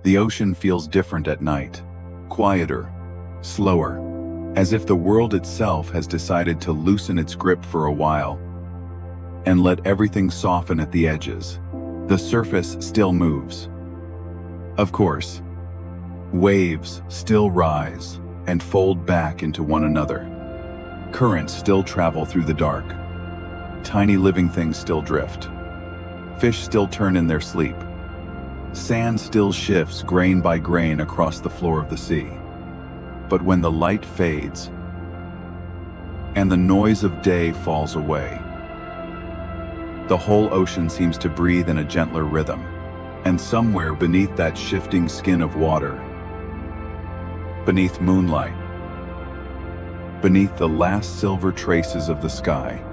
The ocean feels different at night, quieter, slower, as if the world itself has decided to loosen its grip for a while and let everything soften at the edges. The surface still moves. Of course, waves still rise and fold back into one another. Currents still travel through the dark. Tiny living things still drift. Fish still turn in their sleep. Sand still shifts grain by grain across the floor of the sea. But when the light fades and the noise of day falls away, the whole ocean seems to breathe in a gentler rhythm. And somewhere beneath that shifting skin of water, beneath moonlight, beneath the last silver traces of the sky,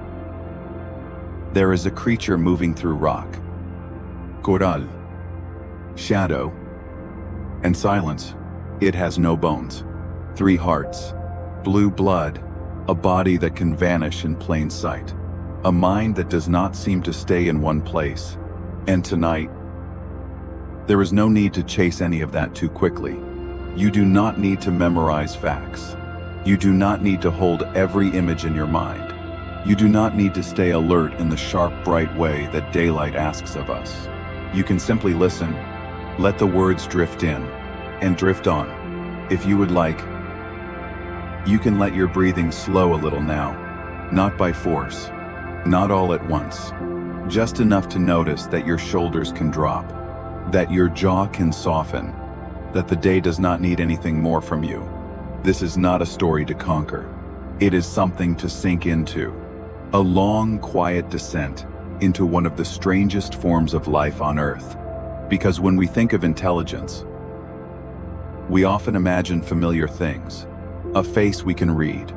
there is a creature moving through rock, coral, shadow, and silence. It has no bones, 3 hearts, blue blood, a body that can vanish in plain sight, a mind that does not seem to stay in one place. And tonight, there is no need to chase any of that too quickly. You do not need to memorize facts. You do not need to hold every image in your mind. You do not need to stay alert in the sharp, bright way that daylight asks of us. You can simply listen, let the words drift in, and drift on. If you would like, you can let your breathing slow a little now, not by force, not all at once, just enough to notice that your shoulders can drop, that your jaw can soften, that the day does not need anything more from you. This is not a story to conquer. It is something to sink into. A long, quiet descent into one of the strangest forms of life on Earth. Because when we think of intelligence, we often imagine familiar things. A face we can read,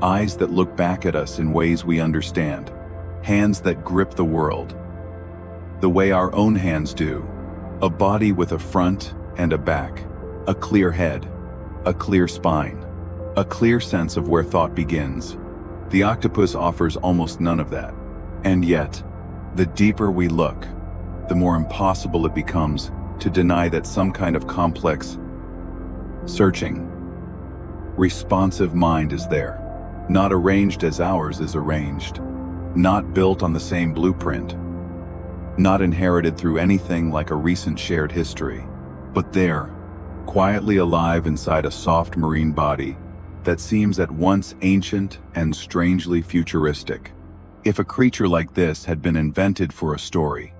eyes that look back at us in ways we understand, hands that grip the world the way our own hands do, a body with a front and a back, a clear head, a clear spine, a clear sense of where thought begins. The octopus offers almost none of that. And yet, the deeper we look, the more impossible it becomes to deny that some kind of complex, searching, responsive mind is there, not arranged as ours is arranged, not built on the same blueprint, not inherited through anything like a recent shared history, but there, quietly alive inside a soft marine body that seems at once ancient and strangely futuristic. If a creature like this had been invented for a story,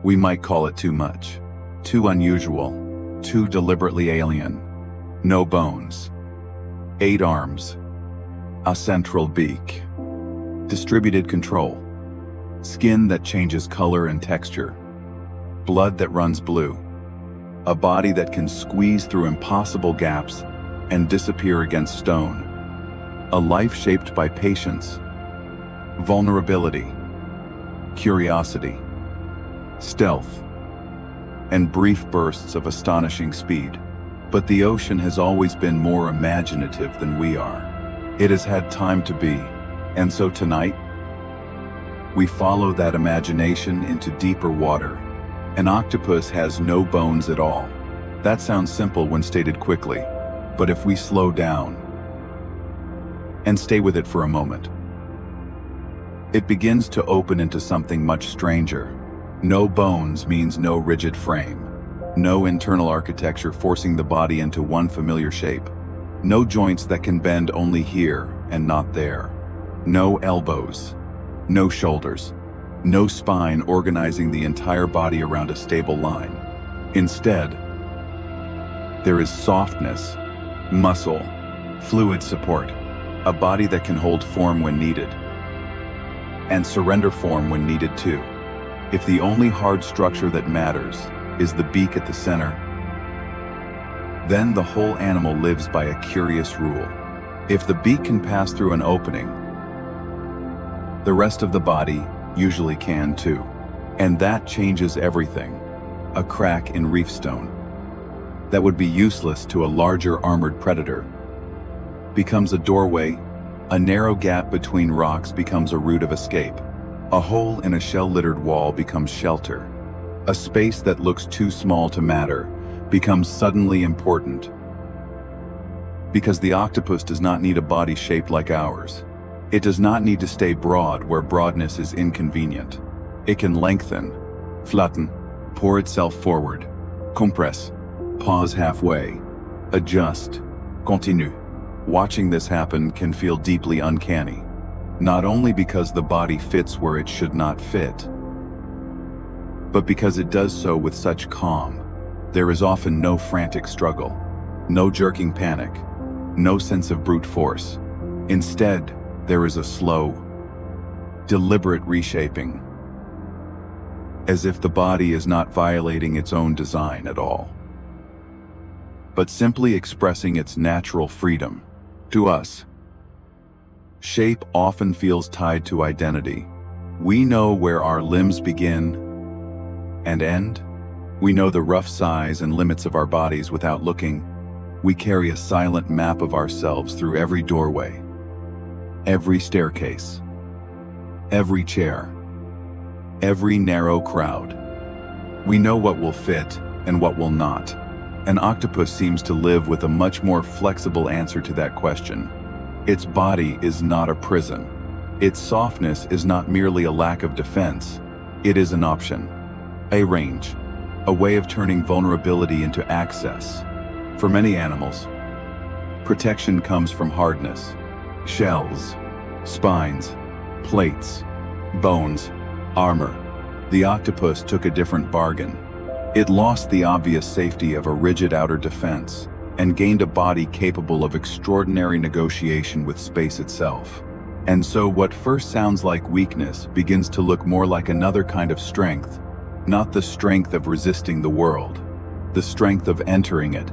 we might call it too much, too unusual, too deliberately alien. No bones, 8 arms, a central beak, distributed control, skin that changes color and texture, blood that runs blue, a body that can squeeze through impossible gaps and disappear against stone, a life shaped by patience, vulnerability, curiosity, stealth, and brief bursts of astonishing speed. But the ocean has always been more imaginative than we are. It has had time to be, and so tonight, we follow that imagination into deeper water. An octopus has no bones at all. That sounds simple when stated quickly, but if we slow down and stay with it for a moment, it begins to open into something much stranger. No bones means no rigid frame, no internal architecture forcing the body into one familiar shape, no joints that can bend only here and not there, no elbows, no shoulders, no spine organizing the entire body around a stable line. Instead, there is softness, muscle, fluid support, a body that can hold form when needed, and surrender form when needed too. If the only hard structure that matters is the beak at the center, then the whole animal lives by a curious rule. If the beak can pass through an opening, the rest of the body usually can too. And that changes everything. A crack in reef stone that would be useless to a larger armored predator becomes a doorway. A narrow gap between rocks becomes a route of escape. A hole in a shell-littered wall becomes shelter. A space that looks too small to matter becomes suddenly important. Because the octopus does not need a body shaped like ours. It does not need to stay broad where broadness is inconvenient. It can lengthen, flatten, pour itself forward, compress, pause halfway, adjust, continue. Watching this happen can feel deeply uncanny, not only because the body fits where it should not fit, but because it does so with such calm. There is often no frantic struggle, no jerking panic, no sense of brute force. Instead, there is a slow, deliberate reshaping, as if the body is not violating its own design at all, but simply expressing its natural freedom. To us, shape often feels tied to identity. We know where our limbs begin and end. We know the rough size and limits of our bodies without looking. We carry a silent map of ourselves through every doorway, every staircase, every chair, every narrow crowd. We know what will fit and what will not. An octopus seems to live with a much more flexible answer to that question. Its body is not a prison. Its softness is not merely a lack of defense. It is an option, a range, a way of turning vulnerability into access. For many animals, protection comes from hardness, shells, spines, plates, bones, armor. The octopus took a different bargain. It lost the obvious safety of a rigid outer defense and gained a body capable of extraordinary negotiation with space itself. And so what first sounds like weakness begins to look more like another kind of strength, not the strength of resisting the world, the strength of entering it,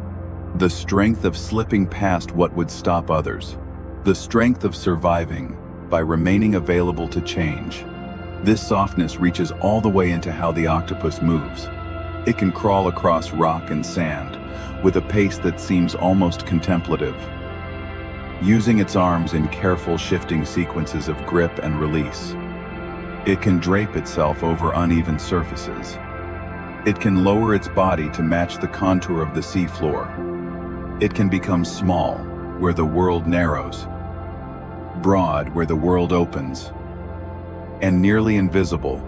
the strength of slipping past what would stop others, the strength of surviving by remaining available to change. This softness reaches all the way into how the octopus moves. It can crawl across rock and sand with a pace that seems almost contemplative, using its arms in careful shifting sequences of grip and release. It can drape itself over uneven surfaces. It can lower its body to match the contour of the seafloor. It can become small where the world narrows, broad where the world opens, and nearly invisible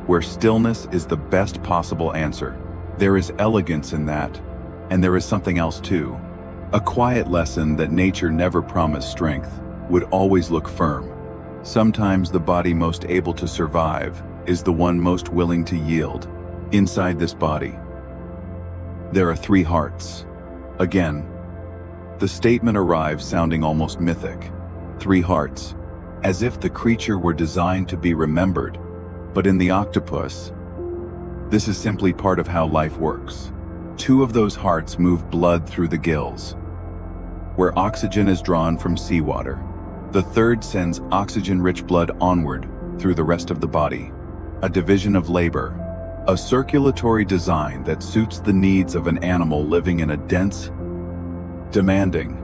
where stillness is the best possible answer. There is elegance in that, and there is something else too. A quiet lesson that nature never promised strength would always look firm. Sometimes the body most able to survive is the one most willing to yield. Inside this body, there are 3 hearts. Again, the statement arrives sounding almost mythic. 3 hearts, as if the creature were designed to be remembered. But in the octopus, this is simply part of how life works. 2 of those hearts move blood through the gills, where oxygen is drawn from seawater. The 3rd sends oxygen-rich blood onward through the rest of the body. A division of labor, a circulatory design that suits the needs of an animal living in a dense, demanding,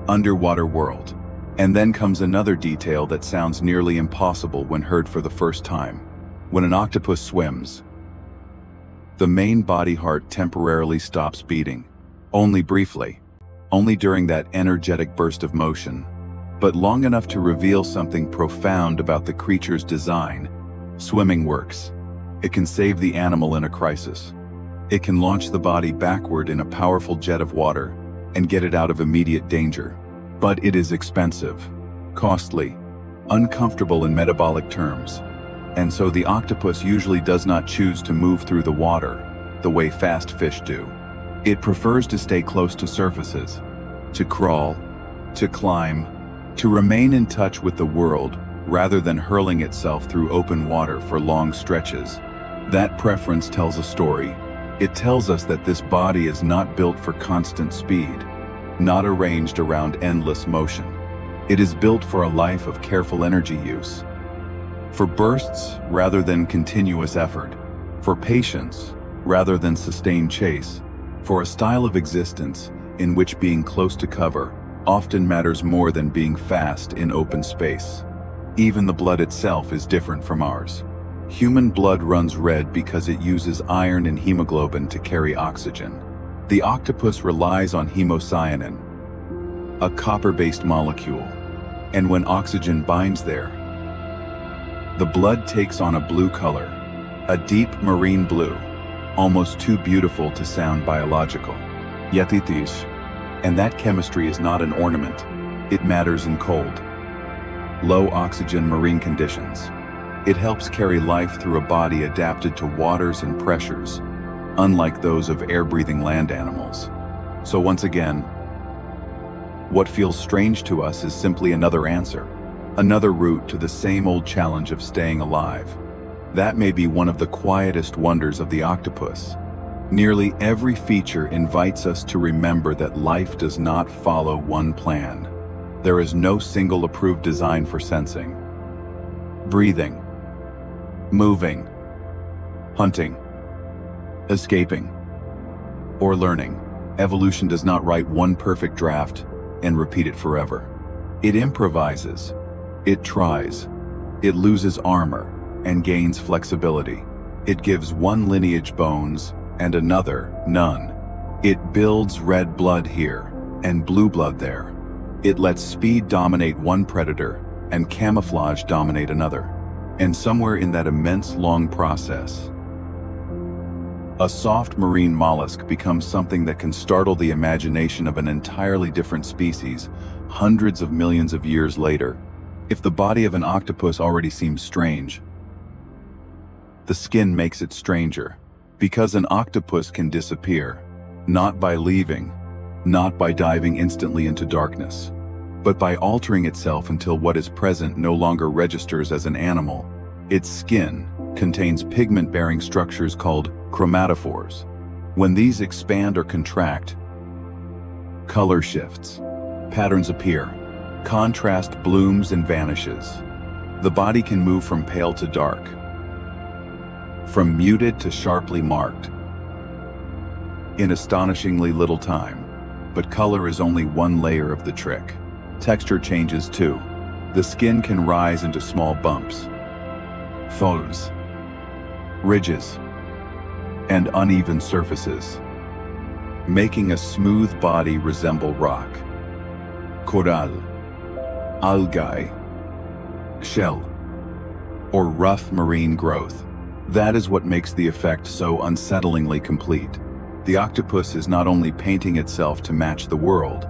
underwater world. And then comes another detail that sounds nearly impossible when heard for the first time. When an octopus swims, the main body heart temporarily stops beating, only briefly, only during that energetic burst of motion, but long enough to reveal something profound about the creature's design. Swimming works. It can save the animal in a crisis. It can launch the body backward in a powerful jet of water and get it out of immediate danger. But it is expensive, costly, uncomfortable in metabolic terms. And so the octopus usually does not choose to move through the water the way fast fish do. It prefers to stay close to surfaces, to crawl, to climb, to remain in touch with the world rather than hurling itself through open water for long stretches. That preference tells a story. It tells us that this body is not built for constant speed, not arranged around endless motion. It is built for a life of careful energy use, for bursts rather than continuous effort, for patience rather than sustained chase, for a style of existence in which being close to cover often matters more than being fast in open space. Even the blood itself is different from ours. Human blood runs red because it uses iron and hemoglobin to carry oxygen. The octopus relies on hemocyanin, a copper-based molecule, and when oxygen binds there, the blood takes on a blue color, a deep marine blue, almost too beautiful to sound biological. Yet it is. And that chemistry is not an ornament. It matters in cold, low oxygen marine conditions. It helps carry life through a body adapted to waters and pressures, unlike those of air-breathing land animals. So once again, what feels strange to us is simply another answer, another route to the same old challenge of staying alive. That may be one of the quietest wonders of the octopus. Nearly every feature invites us to remember that life does not follow one plan. There is no single approved design for sensing, breathing, moving, hunting, escaping, or learning. Evolution does not write one perfect draft and repeat it forever. It improvises, it tries, it loses armor and gains flexibility. It gives one lineage bones and another none. It builds red blood here and blue blood there. It lets speed dominate one predator and camouflage dominate another. And somewhere in that immense long process, a soft marine mollusk becomes something that can startle the imagination of an entirely different species hundreds of millions of years later. If the body of an octopus already seems strange, the skin makes it stranger, because an octopus can disappear, not by leaving, not by diving instantly into darkness, but by altering itself until what is present no longer registers as an animal. Its skin contains pigment-bearing structures called chromatophores. When these expand or contract, color shifts, patterns appear, contrast blooms and vanishes. The body can move from pale to dark, from muted to sharply marked, in astonishingly little time. But color is only one layer of the trick. Texture changes too. The skin can rise into small bumps, folds, ridges, and uneven surfaces, making a smooth body resemble rock, coral, algae, shell, or rough marine growth. That is what makes the effect so unsettlingly complete. The octopus is not only painting itself to match the world,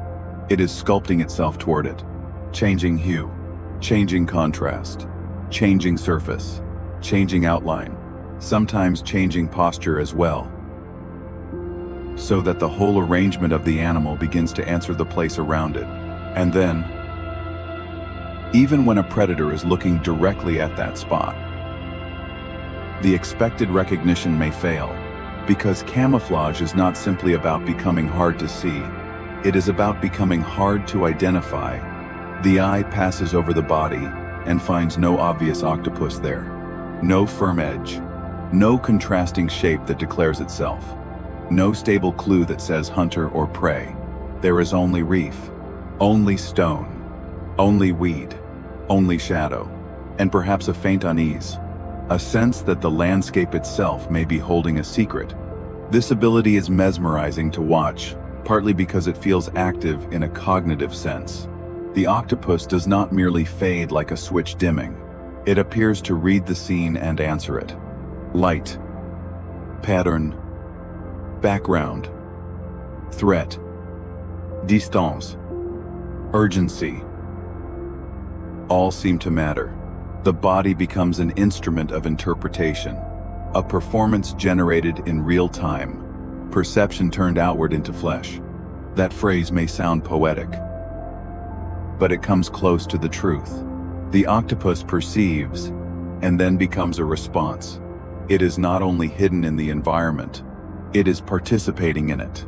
it is sculpting itself toward it, changing hue, changing contrast, changing surface, changing outline, sometimes changing posture as well, so that the whole arrangement of the animal begins to answer the place around it. And then, even when a predator is looking directly at that spot, the expected recognition may fail, because camouflage is not simply about becoming hard to see, it is about becoming hard to identify. The eye passes over the body and finds no obvious octopus there, no firm edge, no contrasting shape that declares itself, no stable clue that says hunter or prey. There is only reef, only stone, only weed, only shadow, and perhaps a faint unease, a sense that the landscape itself may be holding a secret. This ability is mesmerizing to watch, partly because it feels active in a cognitive sense. The octopus does not merely fade like a switch dimming. It appears to read the scene and answer it. Light, pattern, background, threat, distance, urgency, all seem to matter. The body becomes an instrument of interpretation, a performance generated in real time, perception turned outward into flesh. That phrase may sound poetic, but it comes close to the truth. The octopus perceives and then becomes a response. It is not only hidden in the environment, it is participating in it.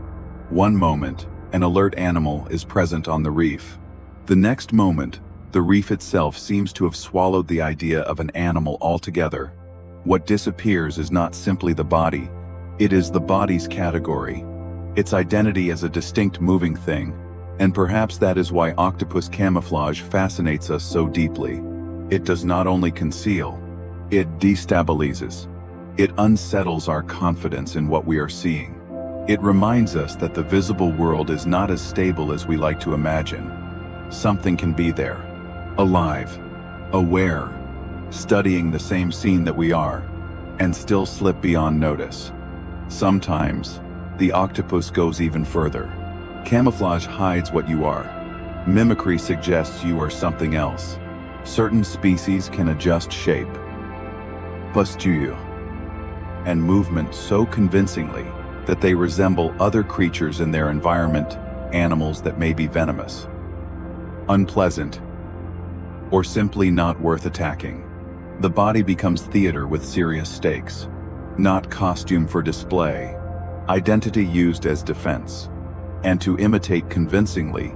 One moment, an alert animal is present on the reef. The next moment, the reef itself seems to have swallowed the idea of an animal altogether. What disappears is not simply the body, it is the body's category, its identity as a distinct moving thing, and perhaps that is why octopus camouflage fascinates us so deeply. It does not only conceal, It destabilizes. It unsettles our confidence in what we are seeing. It reminds us that the visible world is not as stable as we like to imagine. Something can be there, alive, aware, studying the same scene that we are, and still slip beyond notice. Sometimes, the octopus goes even further. Camouflage hides what you are. Mimicry suggests you are something else. Certain species can adjust shape, posture, and movement so convincingly that they resemble other creatures in their environment, animals that may be venomous, unpleasant, or simply not worth attacking. The body becomes theater with serious stakes, not costume for display, identity used as defense. And to imitate convincingly,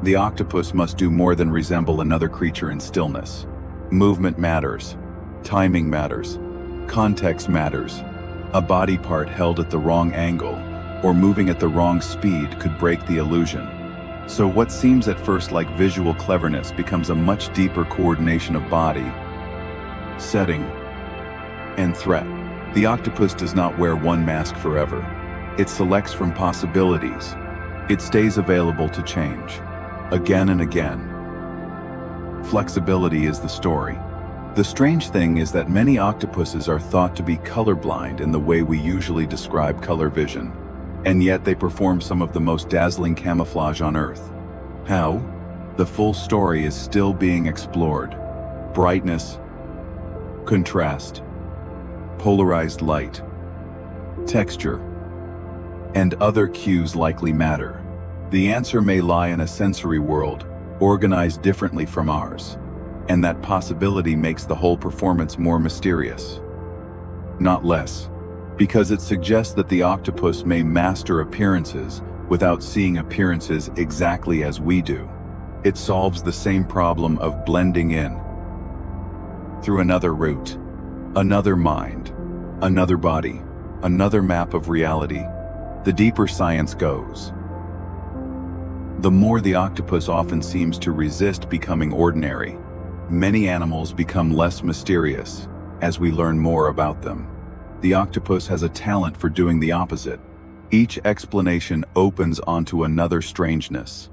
the octopus must do more than resemble another creature in stillness. Movement matters, timing matters, context matters. A body part held at the wrong angle or moving at the wrong speed could break the illusion. So what seems at first like visual cleverness becomes a much deeper coordination of body, setting, and threat. The octopus does not wear one mask forever. It selects from possibilities. It stays available to change, again and again. Flexibility is the story. The strange thing is that many octopuses are thought to be colorblind in the way we usually describe color vision, and yet they perform some of the most dazzling camouflage on Earth. How? The full story is still being explored. Brightness, contrast, polarized light, texture, and other cues likely matter. The answer may lie in a sensory world, organized differently from ours, and that possibility makes the whole performance more mysterious, not less, because it suggests that the octopus may master appearances without seeing appearances exactly as we do. It solves the same problem of blending in through another route, another mind, another body, another map of reality. The deeper science goes, the more the octopus often seems to resist becoming ordinary. Many animals become less mysterious as we learn more about them. The octopus has a talent for doing the opposite. Each explanation opens onto another strangeness.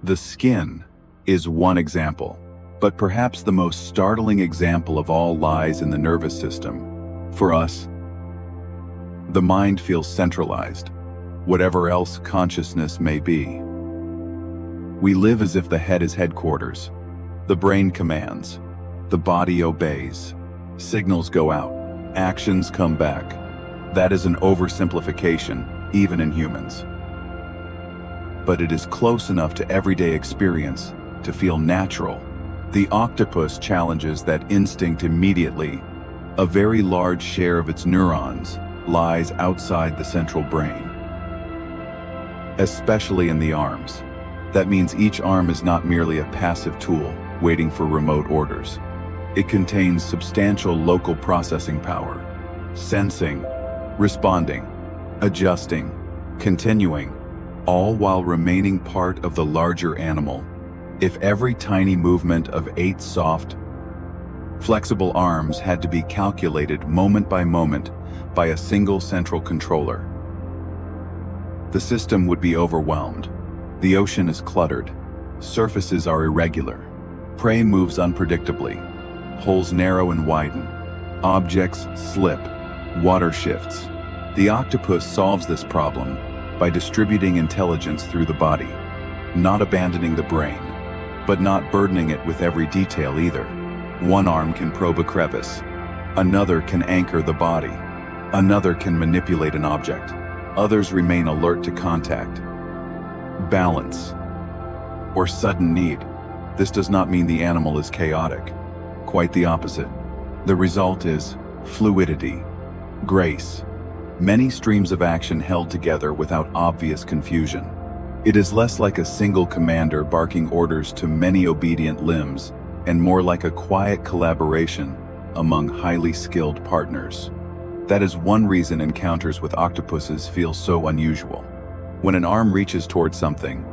The skin is one example, but perhaps the most startling example of all lies in the nervous system. For us, the mind feels centralized, whatever else consciousness may be. We live as if the head is headquarters. The brain commands, the body obeys, signals go out, actions come back. That is an oversimplification, even in humans. But it is close enough to everyday experience to feel natural. The octopus challenges that instinct immediately. A very large share of its neurons lies outside the central brain, especially in the arms. That means each arm is not merely a passive tool waiting for remote orders. It contains substantial local processing power, sensing, responding, adjusting, continuing, all while remaining part of the larger animal. If every tiny movement of 8 soft, flexible arms had to be calculated moment by moment by a single central controller, the system would be overwhelmed. The ocean is cluttered. Surfaces are irregular. Prey moves unpredictably. Holes narrow and widen. Objects slip. Water shifts. The octopus solves this problem by distributing intelligence through the body, not abandoning the brain, but not burdening it with every detail either. One arm can probe a crevice. Another can anchor the body. Another can manipulate an object. Others remain alert to contact, balance, or sudden need. This does not mean the animal is chaotic. Quite the opposite. The result is fluidity, grace, many streams of action held together without obvious confusion. It is less like a single commander barking orders to many obedient limbs, and more like a quiet collaboration among highly skilled partners. That is one reason encounters with octopuses feel so unusual. When an arm reaches toward something,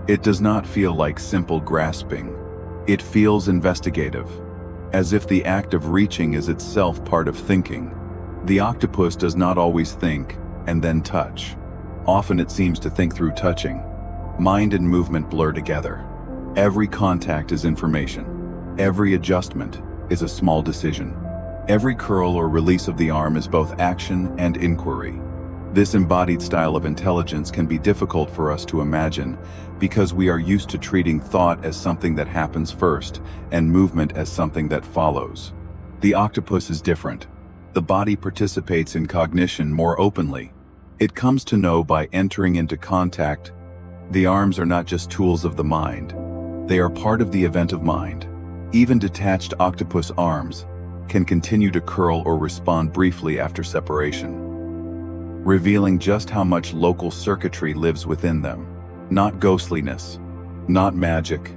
it does not feel like simple grasping. It feels investigative, as if the act of reaching is itself part of thinking. The octopus does not always think and then touch. Often it seems to think through touching. Mind and movement blur together. Every contact is information. Every adjustment is a small decision. Every curl or release of the arm is both action and inquiry. This embodied style of intelligence can be difficult for us to imagine because we are used to treating thought as something that happens first and movement as something that follows. The octopus is different. The body participates in cognition more openly. It comes to know by entering into contact. The arms are not just tools of the mind. They are part of the event of mind. Even detached octopus arms can continue to curl or respond briefly after separation, revealing just how much local circuitry lives within them. Not ghostliness, not magic,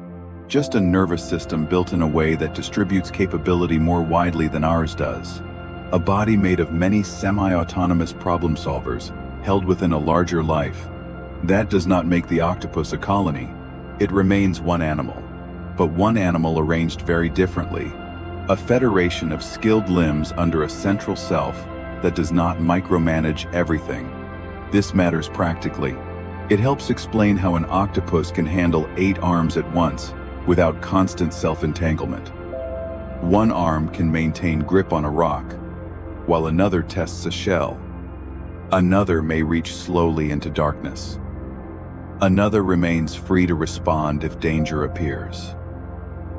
just a nervous system built in a way that distributes capability more widely than ours does. A body made of many semi-autonomous problem solvers held within a larger life. That does not make the octopus a colony. It remains one animal, but one animal arranged very differently. A federation of skilled limbs under a central self that does not micromanage everything. This matters practically. It helps explain how an octopus can handle 8 arms at once without constant self-entanglement. One arm can maintain grip on a rock, while another tests a shell. Another may reach slowly into darkness. Another remains free to respond if danger appears.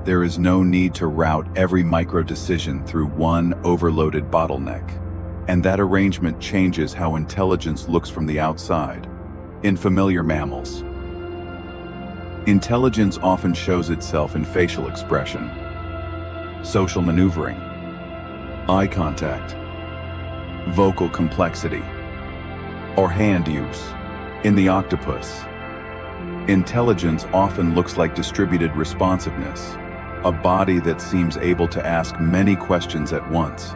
There is no need to route every micro-decision through one overloaded bottleneck. And that arrangement changes how intelligence looks from the outside. In familiar mammals, intelligence often shows itself in facial expression, social maneuvering, eye contact, vocal complexity, or hand use. In the octopus, intelligence often looks like distributed responsiveness, a body that seems able to ask many questions at once.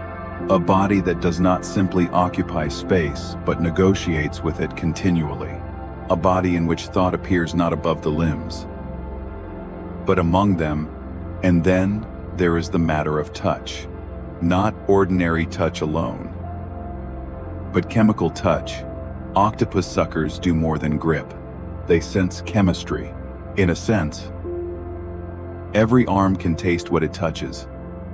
A body that does not simply occupy space, but negotiates with it continually. A body in which thought appears not above the limbs, but among them. And then there is the matter of touch. Not ordinary touch alone, but chemical touch. Octopus suckers do more than grip. They sense chemistry. In a sense, every arm can taste what it touches.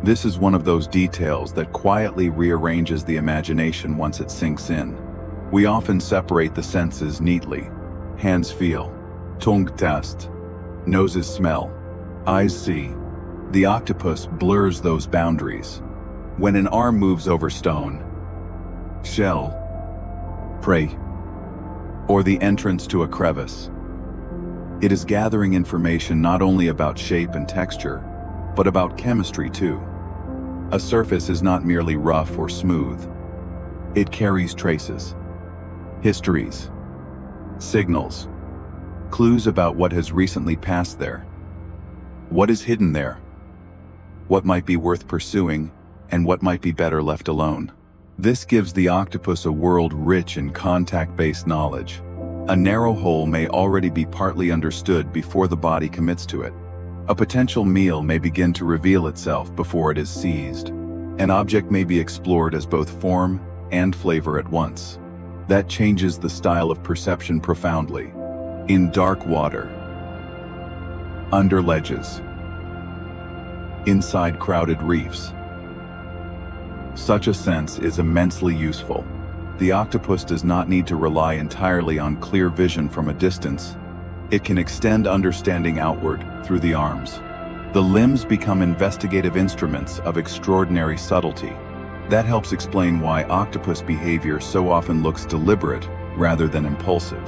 This is one of those details that quietly rearranges the imagination once it sinks in. We often separate the senses neatly. Hands feel, tongue taste, noses smell, eyes see. The octopus blurs those boundaries. When an arm moves over stone, shell, prey, or the entrance to a crevice, it is gathering information not only about shape and texture, but about chemistry too. A surface is not merely rough or smooth. It carries traces, histories, signals, clues about what has recently passed there. What is hidden there? What might be worth pursuing, and what might be better left alone? This gives the octopus a world rich in contact-based knowledge. A narrow hole may already be partly understood before the body commits to it. A potential meal may begin to reveal itself before it is seized. An object may be explored as both form and flavor at once. That changes the style of perception profoundly. In dark water, under ledges, inside crowded reefs, such a sense is immensely useful. The octopus does not need to rely entirely on clear vision from a distance. It can extend understanding outward through the arms. The limbs become investigative instruments of extraordinary subtlety. That helps explain why octopus behavior so often looks deliberate rather than impulsive.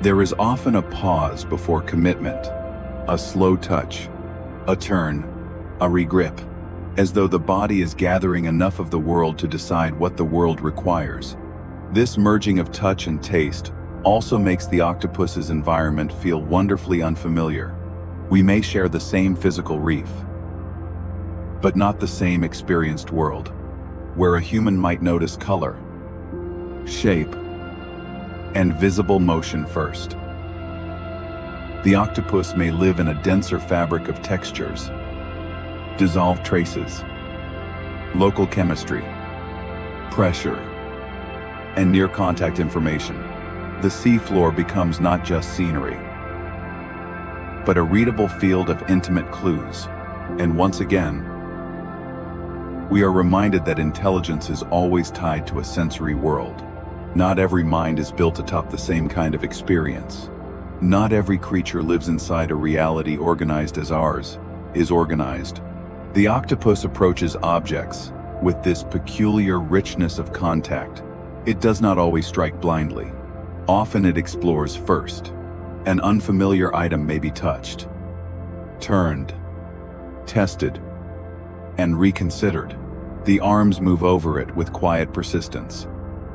There is often a pause before commitment, a slow touch, a turn, a regrip, as though the body is gathering enough of the world to decide what the world requires. This merging of touch and taste also makes the octopus's environment feel wonderfully unfamiliar. We may share the same physical reef, but not the same experienced world, where a human might notice color, shape, and visible motion first. The octopus may live in a denser fabric of textures, dissolved traces, local chemistry, pressure, and near-contact information. The seafloor becomes not just scenery, but a readable field of intimate clues. And once again, we are reminded that intelligence is always tied to a sensory world. Not every mind is built atop the same kind of experience. Not every creature lives inside a reality organized as ours is organized. The octopus approaches objects with this peculiar richness of contact. It does not always strike blindly. Often it explores first. An unfamiliar item may be touched, turned, tested, and reconsidered. The arms move over it with quiet persistence.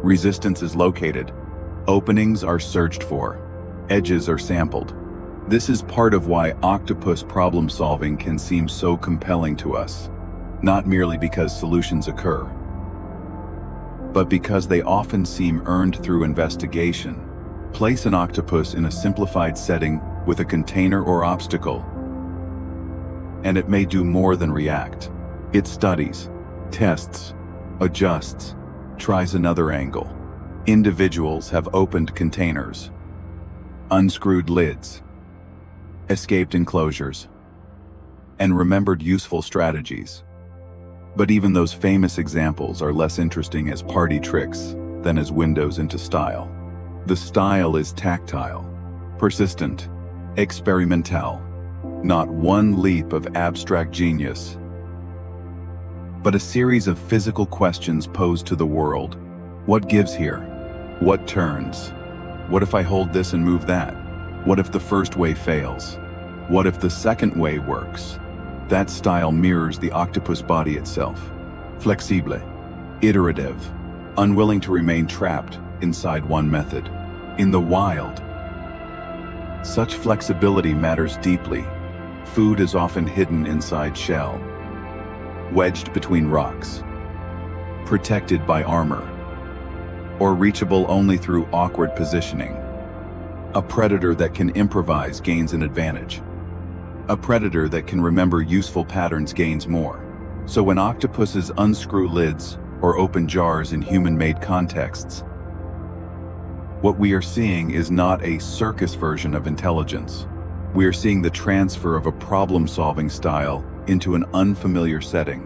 Resistance is located. Openings are searched for. Edges are sampled. This is part of why octopus problem solving can seem so compelling to us. Not merely because solutions occur, but because they often seem earned through investigation. Place an octopus in a simplified setting with a container or obstacle, and it may do more than react. It studies, tests, adjusts, tries another angle. Individuals have opened containers, unscrewed lids, escaped enclosures, and remembered useful strategies. But even those famous examples are less interesting as party tricks than as windows into style. The style is tactile, persistent, experimental. Not one leap of abstract genius, but a series of physical questions posed to the world. What gives here? What turns? What if I hold this and move that? What if the first way fails? What if the second way works? That style mirrors the octopus body itself. Flexible, iterative, unwilling to remain trapped inside one method. In the wild, such flexibility matters deeply. Food is often hidden inside shell, wedged between rocks, protected by armor, or reachable only through awkward positioning. A predator that can improvise gains an advantage. A predator that can remember useful patterns gains more. So when octopuses unscrew lids or open jars in human-made contexts, what we are seeing is not a circus version of intelligence. We are seeing the transfer of a problem-solving style into an unfamiliar setting.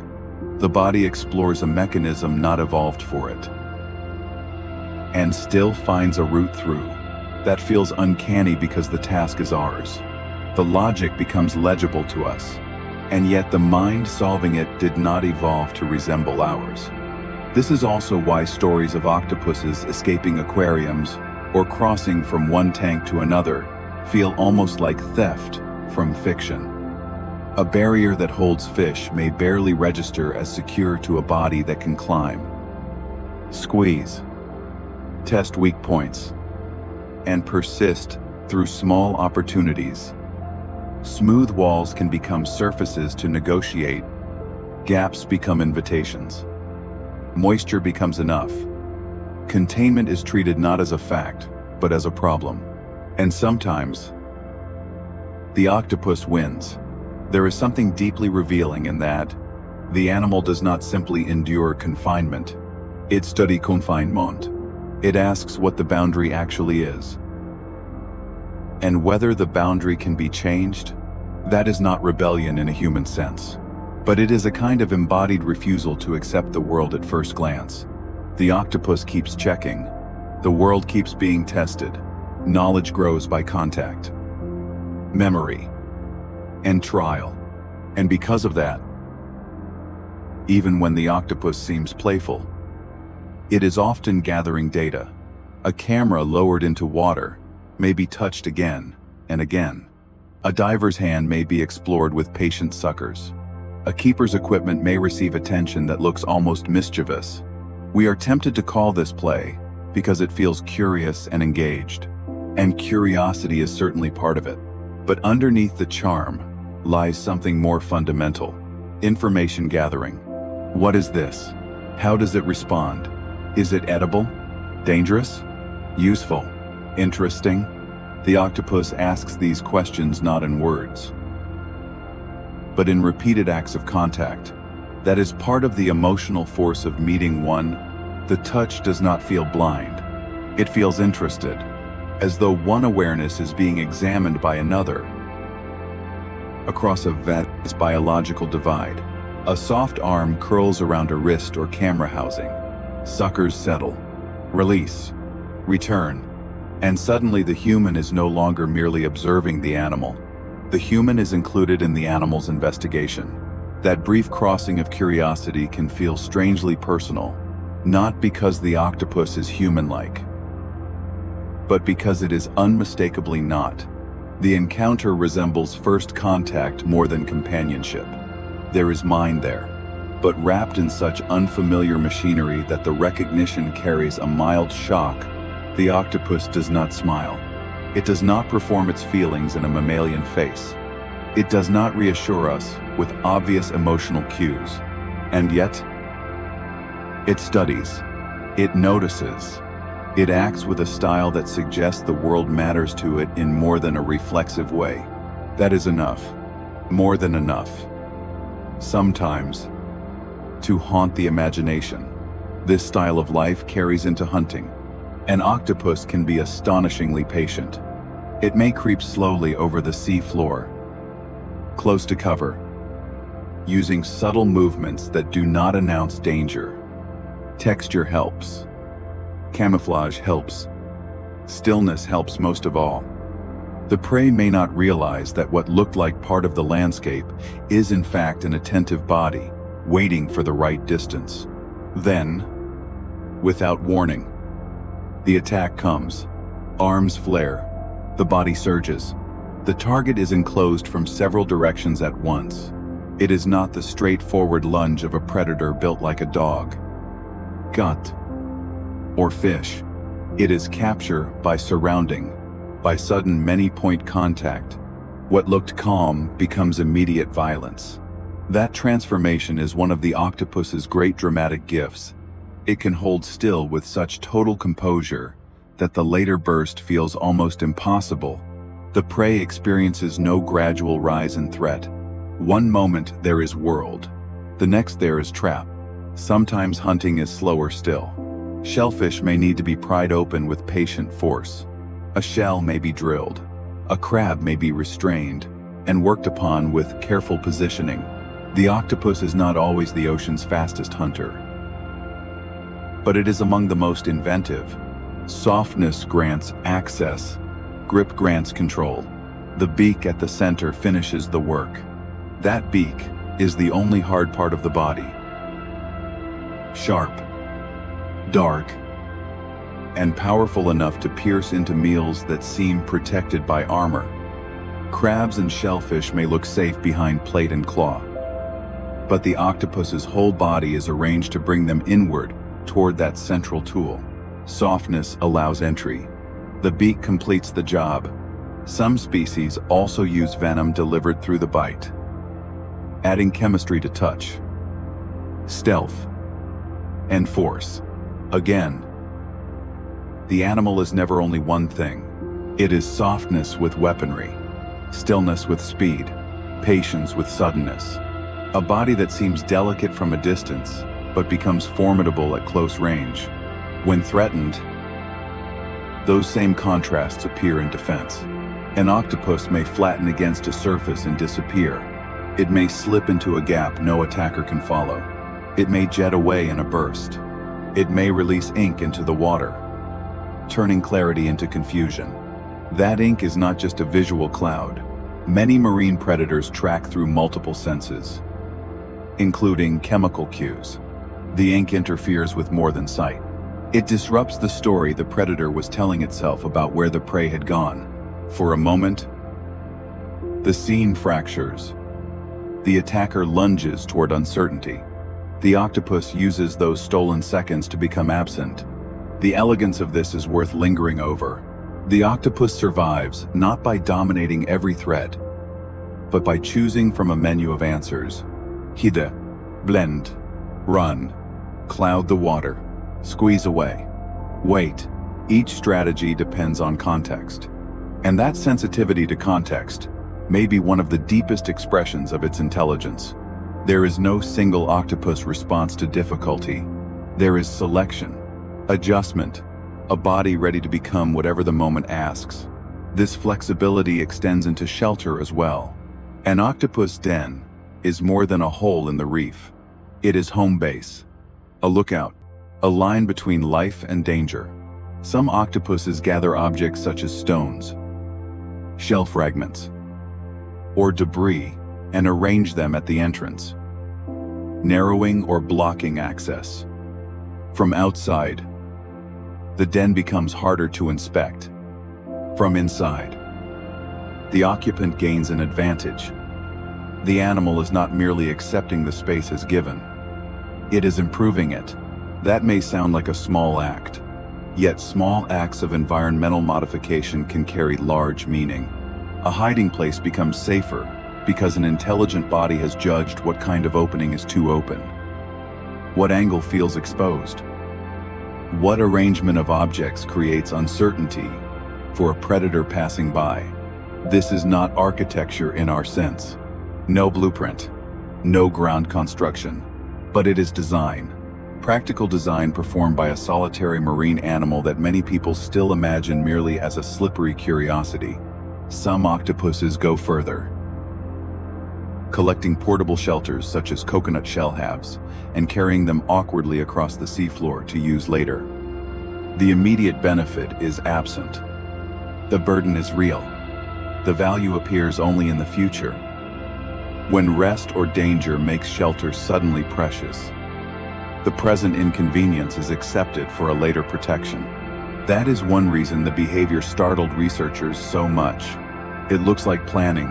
The body explores a mechanism not evolved for it, and still finds a route through. That feels uncanny because the task is ours. The logic becomes legible to us, and yet the mind solving it did not evolve to resemble ours. This is also why stories of octopuses escaping aquariums or crossing from one tank to another feel almost like theft from fiction. A barrier that holds fish may barely register as secure to a body that can climb, squeeze, test weak points, and persist through small opportunities. Smooth walls can become surfaces to negotiate. Gaps become invitations. Moisture becomes enough. Containment is treated not as a fact, but as a problem. And sometimes, the octopus wins. There is something deeply revealing in that. The animal does not simply endure confinement. It studies confinement. It asks what the boundary actually is. And whether the boundary can be changed, that is not rebellion in a human sense. But it is a kind of embodied refusal to accept the world at first glance. The octopus keeps checking. The world keeps being tested. Knowledge grows by contact, memory, and trial. And because of that, even when the octopus seems playful, it is often gathering data. A camera lowered into water may be touched again and again. A diver's hand may be explored with patient suckers. A keeper's equipment may receive attention that looks almost mischievous. We are tempted to call this play because it feels curious and engaged. And curiosity is certainly part of it. But underneath the charm lies something more fundamental. Information gathering. What is this? How does it respond? Is it edible? Dangerous? Useful? Interesting? The octopus asks these questions not in words, but in repeated acts of contact. That is part of the emotional force of meeting one. The touch does not feel blind. It feels interested, as though one awareness is being examined by another. Across a vast biological divide, a soft arm curls around a wrist or camera housing. Suckers settle, release, return, and suddenly the human is no longer merely observing the animal. The human is included in the animal's investigation. That brief crossing of curiosity can feel strangely personal, not because the octopus is human-like, but because it is unmistakably not. The encounter resembles first contact more than companionship. There is mind there, but wrapped in such unfamiliar machinery that the recognition carries a mild shock. The octopus does not smile. It does not perform its feelings in a mammalian face. It does not reassure us with obvious emotional cues. And yet, it studies. It notices. It acts with a style that suggests the world matters to it in more than a reflexive way. That is enough. More than enough. Sometimes, to haunt the imagination. This style of life carries into hunting. An octopus can be astonishingly patient. It may creep slowly over the sea floor, close to cover, using subtle movements that do not announce danger. Texture helps. Camouflage helps. Stillness helps most of all. The prey may not realize that what looked like part of the landscape is in fact an attentive body, waiting for the right distance. Then, without warning, the attack comes. Arms flare. The body surges. The target is enclosed from several directions at once. It is not the straightforward lunge of a predator built like a dog, gut, or fish. It is capture by surrounding, by sudden many-point contact. What looked calm becomes immediate violence. That transformation is one of the octopus's great dramatic gifts. It can hold still with such total composure that the later burst feels almost impossible. The prey experiences no gradual rise in threat. One moment there is world, the next there is trap. Sometimes hunting is slower still. Shellfish may need to be pried open with patient force. A shell may be drilled. A crab may be restrained and worked upon with careful positioning. The octopus is not always the ocean's fastest hunter, but it is among the most inventive. Softness grants access. Grip grants control. The beak at the center finishes the work. That beak is the only hard part of the body. Sharp, dark, and powerful enough to pierce into meals that seem protected by armor. Crabs and shellfish may look safe behind plate and claw, but the octopus's whole body is arranged to bring them inward toward that central tool. Softness allows entry. The beak completes the job. Some species also use venom delivered through the bite, adding chemistry to touch, stealth, and force. Again, the animal is never only one thing. It is softness with weaponry, stillness with speed, patience with suddenness. A body that seems delicate from a distance, but becomes formidable at close range. When threatened, those same contrasts appear in defense. An octopus may flatten against a surface and disappear. It may slip into a gap no attacker can follow. It may jet away in a burst. It may release ink into the water, turning clarity into confusion. That ink is not just a visual cloud. Many marine predators track through multiple senses, including chemical cues. The ink interferes with more than sight. It disrupts the story the predator was telling itself about where the prey had gone. For a moment, the scene fractures. The attacker lunges toward uncertainty. The octopus uses those stolen seconds to become absent. The elegance of this is worth lingering over. The octopus survives not by dominating every threat, but by choosing from a menu of answers. Hide, blend, run, cloud the water, squeeze away, wait. Each strategy depends on context. And that sensitivity to context may be one of the deepest expressions of its intelligence. There is no single octopus response to difficulty. There is selection, adjustment, a body ready to become whatever the moment asks. This flexibility extends into shelter as well. An octopus den is more than a hole in the reef. It is home base, a lookout, a line between life and danger. Some octopuses gather objects such as stones, shell fragments, or debris and arrange them at the entrance, narrowing or blocking access. From outside, the den becomes harder to inspect. From inside, the occupant gains an advantage. The animal is not merely accepting the space as given. It is improving it. That may sound like a small act, yet small acts of environmental modification can carry large meaning. A hiding place becomes safer because an intelligent body has judged what kind of opening is too open, what angle feels exposed, what arrangement of objects creates uncertainty for a predator passing by. This is not architecture in our sense. No blueprint, no ground construction, but it is design. Practical design performed by a solitary marine animal that many people still imagine merely as a slippery curiosity. Some octopuses go further, collecting portable shelters such as coconut shell halves and carrying them awkwardly across the seafloor to use later. The immediate benefit is absent. The burden is real. The value appears only in the future, when rest or danger makes shelter suddenly precious. The present inconvenience is accepted for a later protection. That is one reason the behavior startled researchers so much. It looks like planning,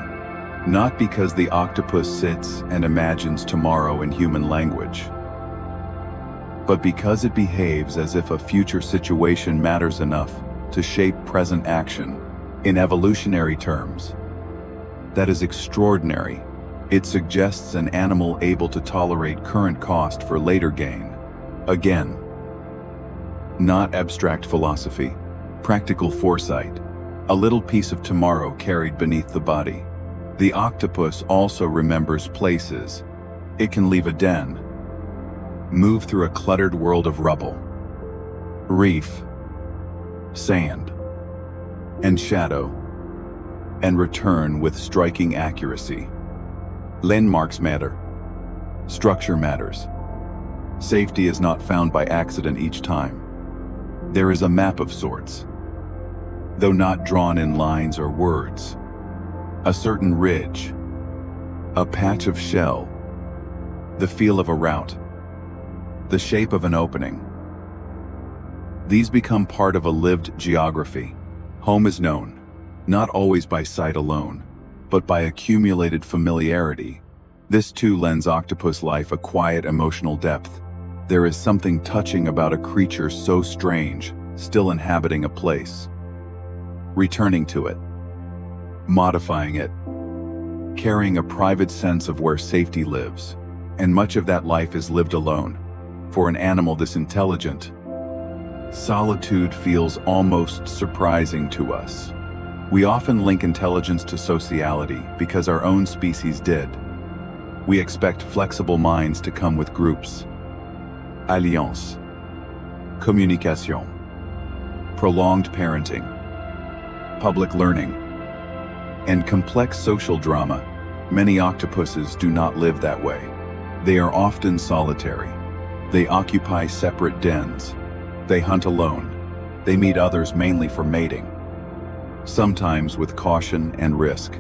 not because the octopus sits and imagines tomorrow in human language, but because it behaves as if a future situation matters enough to shape present action. In evolutionary terms, that is extraordinary. It suggests an animal able to tolerate current cost for later gain. Again, not abstract philosophy, practical foresight, a little piece of tomorrow carried beneath the body. The octopus also remembers places. It can leave a den, move through a cluttered world of rubble, reef, sand, and shadow, and return with striking accuracy. Landmarks matter. Structure matters. Safety is not found by accident each time. There is a map of sorts, though not drawn in lines or words. A certain ridge, a patch of shell, the feel of a route, the shape of an opening. These become part of a lived geography. Home is known, not always by sight alone, but by accumulated familiarity. This too lends octopus life a quiet emotional depth. There is something touching about a creature so strange, still inhabiting a place, returning to it, modifying it, carrying a private sense of where safety lives. And much of that life is lived alone. For an animal this intelligent, solitude feels almost surprising to us. We often link intelligence to sociality because our own species did. We expect flexible minds to come with groups, alliance, communication, prolonged parenting, public learning, and complex social drama. Many octopuses do not live that way. They are often solitary. They occupy separate dens. They hunt alone. They meet others mainly for mating, sometimes with caution and risk.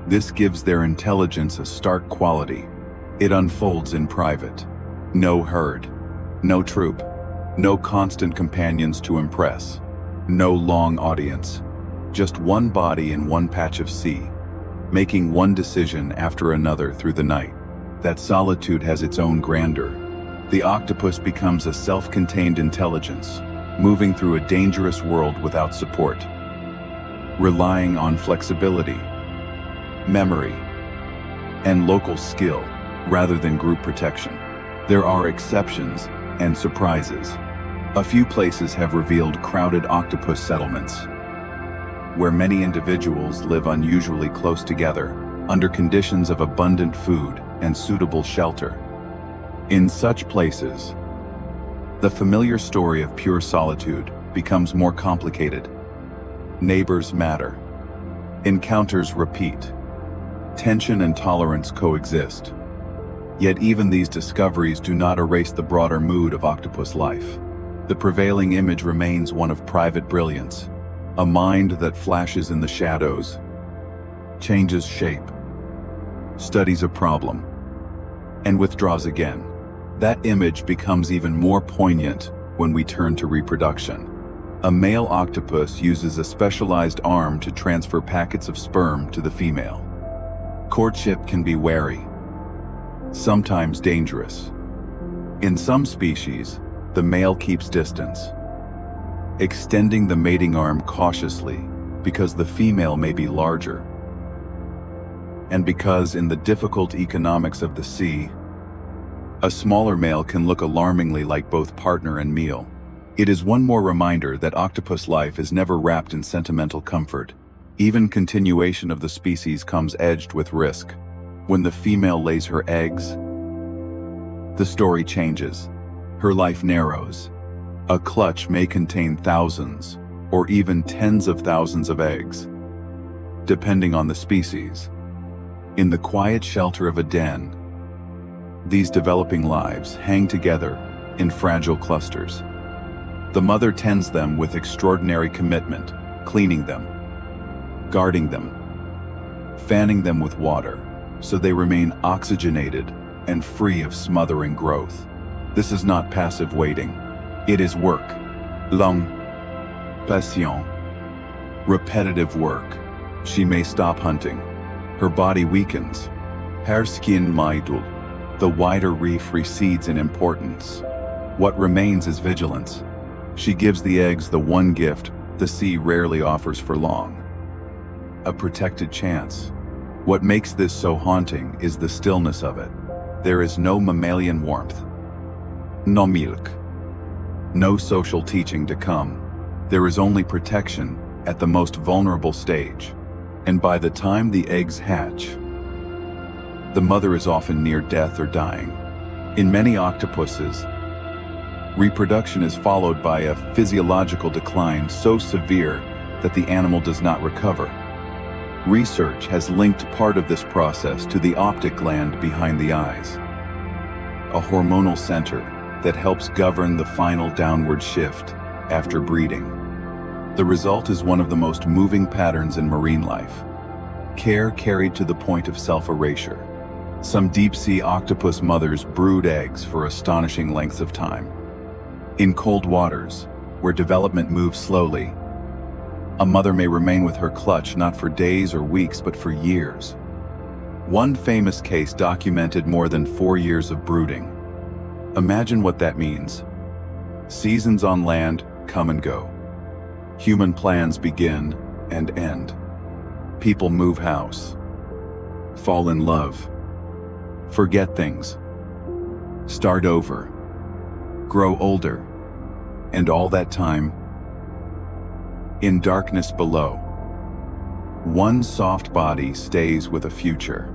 This gives their intelligence a stark quality. It unfolds in private. No herd, no troop, no constant companions to impress, no long audience. Just one body in one patch of sea, making one decision after another through the night. That solitude has its own grandeur. The octopus becomes a self-contained intelligence, moving through a dangerous world without support, relying on flexibility, memory, and local skill rather than group protection. There are exceptions and surprises. A few places have revealed crowded octopus settlements, where many individuals live unusually close together, under conditions of abundant food and suitable shelter. In such places, the familiar story of pure solitude becomes more complicated. Neighbors matter. Encounters repeat. Tension and tolerance coexist. Yet even these discoveries do not erase the broader mood of octopus life. The prevailing image remains one of private brilliance, a mind that flashes in the shadows, changes shape, studies a problem, and withdraws again. That image becomes even more poignant when we turn to reproduction. A male octopus uses a specialized arm to transfer packets of sperm to the female. Courtship can be wary, sometimes dangerous. In some species, the male keeps distance, extending the mating arm cautiously because the female may be larger. And because in the difficult economics of the sea, a smaller male can look alarmingly like both partner and meal. It is one more reminder that octopus life is never wrapped in sentimental comfort. Even continuation of the species comes edged with risk. When the female lays her eggs, the story changes. Her life narrows. A clutch may contain thousands, or even tens of thousands of eggs, depending on the species. In the quiet shelter of a den, these developing lives hang together in fragile clusters. The mother tends them with extraordinary commitment, cleaning them, guarding them, fanning them with water, so they remain oxygenated and free of smothering growth. This is not passive waiting. It is work. Long, patient, repetitive work. She may stop hunting. Her body weakens. Her skin middle. The wider reef recedes in importance. What remains is vigilance. She gives the eggs the one gift the sea rarely offers for long: a protected chance. What makes this so haunting is the stillness of it. There is no mammalian warmth, no milk, no social teaching to come. There is only protection at the most vulnerable stage. And by the time the eggs hatch, the mother is often near death or dying. In many octopuses, reproduction is followed by a physiological decline so severe that the animal does not recover. Research has linked part of this process to the optic gland behind the eyes, a hormonal center that helps govern the final downward shift after breeding. The result is one of the most moving patterns in marine life: care carried to the point of self-erasure. Some deep-sea octopus mothers brood eggs for astonishing lengths of time. In cold waters, where development moves slowly, a mother may remain with her clutch not for days or weeks but for years. One famous case documented more than 4 years of brooding. Imagine what that means. Seasons on land come and go. Human plans begin and end. People move house, fall in love, forget things, start over, grow older, and all that time, in darkness below, one soft body stays with a future.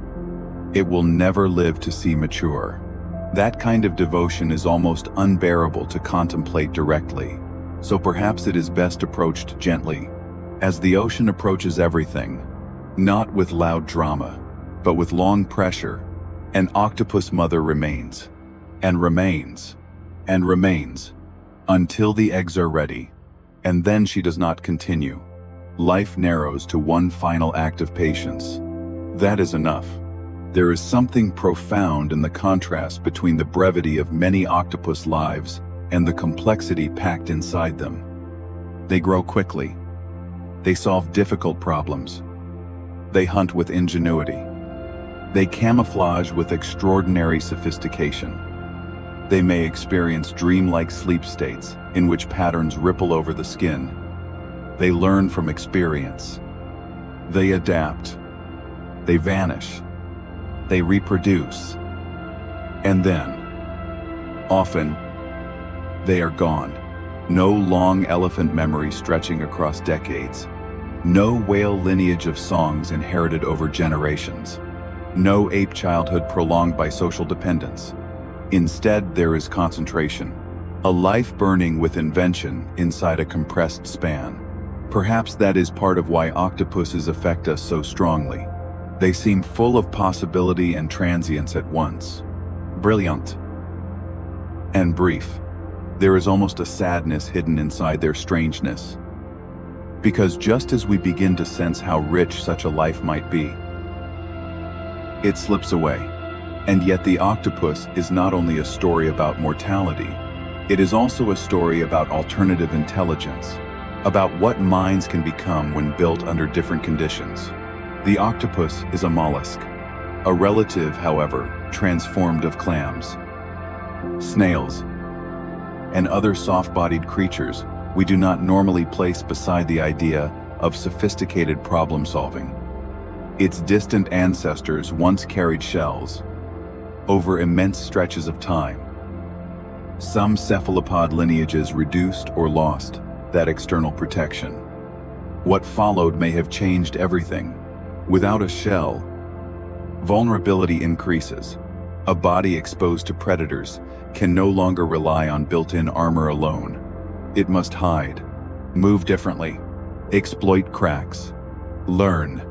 It will never live to see mature. That kind of devotion is almost unbearable to contemplate directly, so perhaps it is best approached gently, as the ocean approaches everything, not with loud drama, but with long pressure. An octopus mother remains, and remains, and remains, until the eggs are ready, and then she does not continue. Life narrows to one final act of patience. That is enough. There is something profound in the contrast between the brevity of many octopus lives and the complexity packed inside them. They grow quickly. They solve difficult problems. They hunt with ingenuity. They camouflage with extraordinary sophistication. They may experience dreamlike sleep states in which patterns ripple over the skin. They learn from experience. They adapt. They vanish. They reproduce. And then, often, they are gone. No long elephant memory stretching across decades. No whale lineage of songs inherited over generations. No ape childhood prolonged by social dependence. Instead, there is concentration. A life burning with invention inside a compressed span. Perhaps that is part of why octopuses affect us so strongly. They seem full of possibility and transience at once. Brilliant and brief. There is almost a sadness hidden inside their strangeness. Because just as we begin to sense how rich such a life might be, it slips away. And yet the octopus is not only a story about mortality, it is also a story about alternative intelligence, about what minds can become when built under different conditions. The octopus is a mollusk, a relative, however, transformed of clams, snails, and other soft-bodied creatures we do not normally place beside the idea of sophisticated problem-solving. Its distant ancestors once carried shells over immense stretches of time. Some cephalopod lineages reduced or lost that external protection. What followed may have changed everything. Without a shell, vulnerability increases. A body exposed to predators can no longer rely on built-in armor alone. It must hide, move differently, exploit cracks, learn,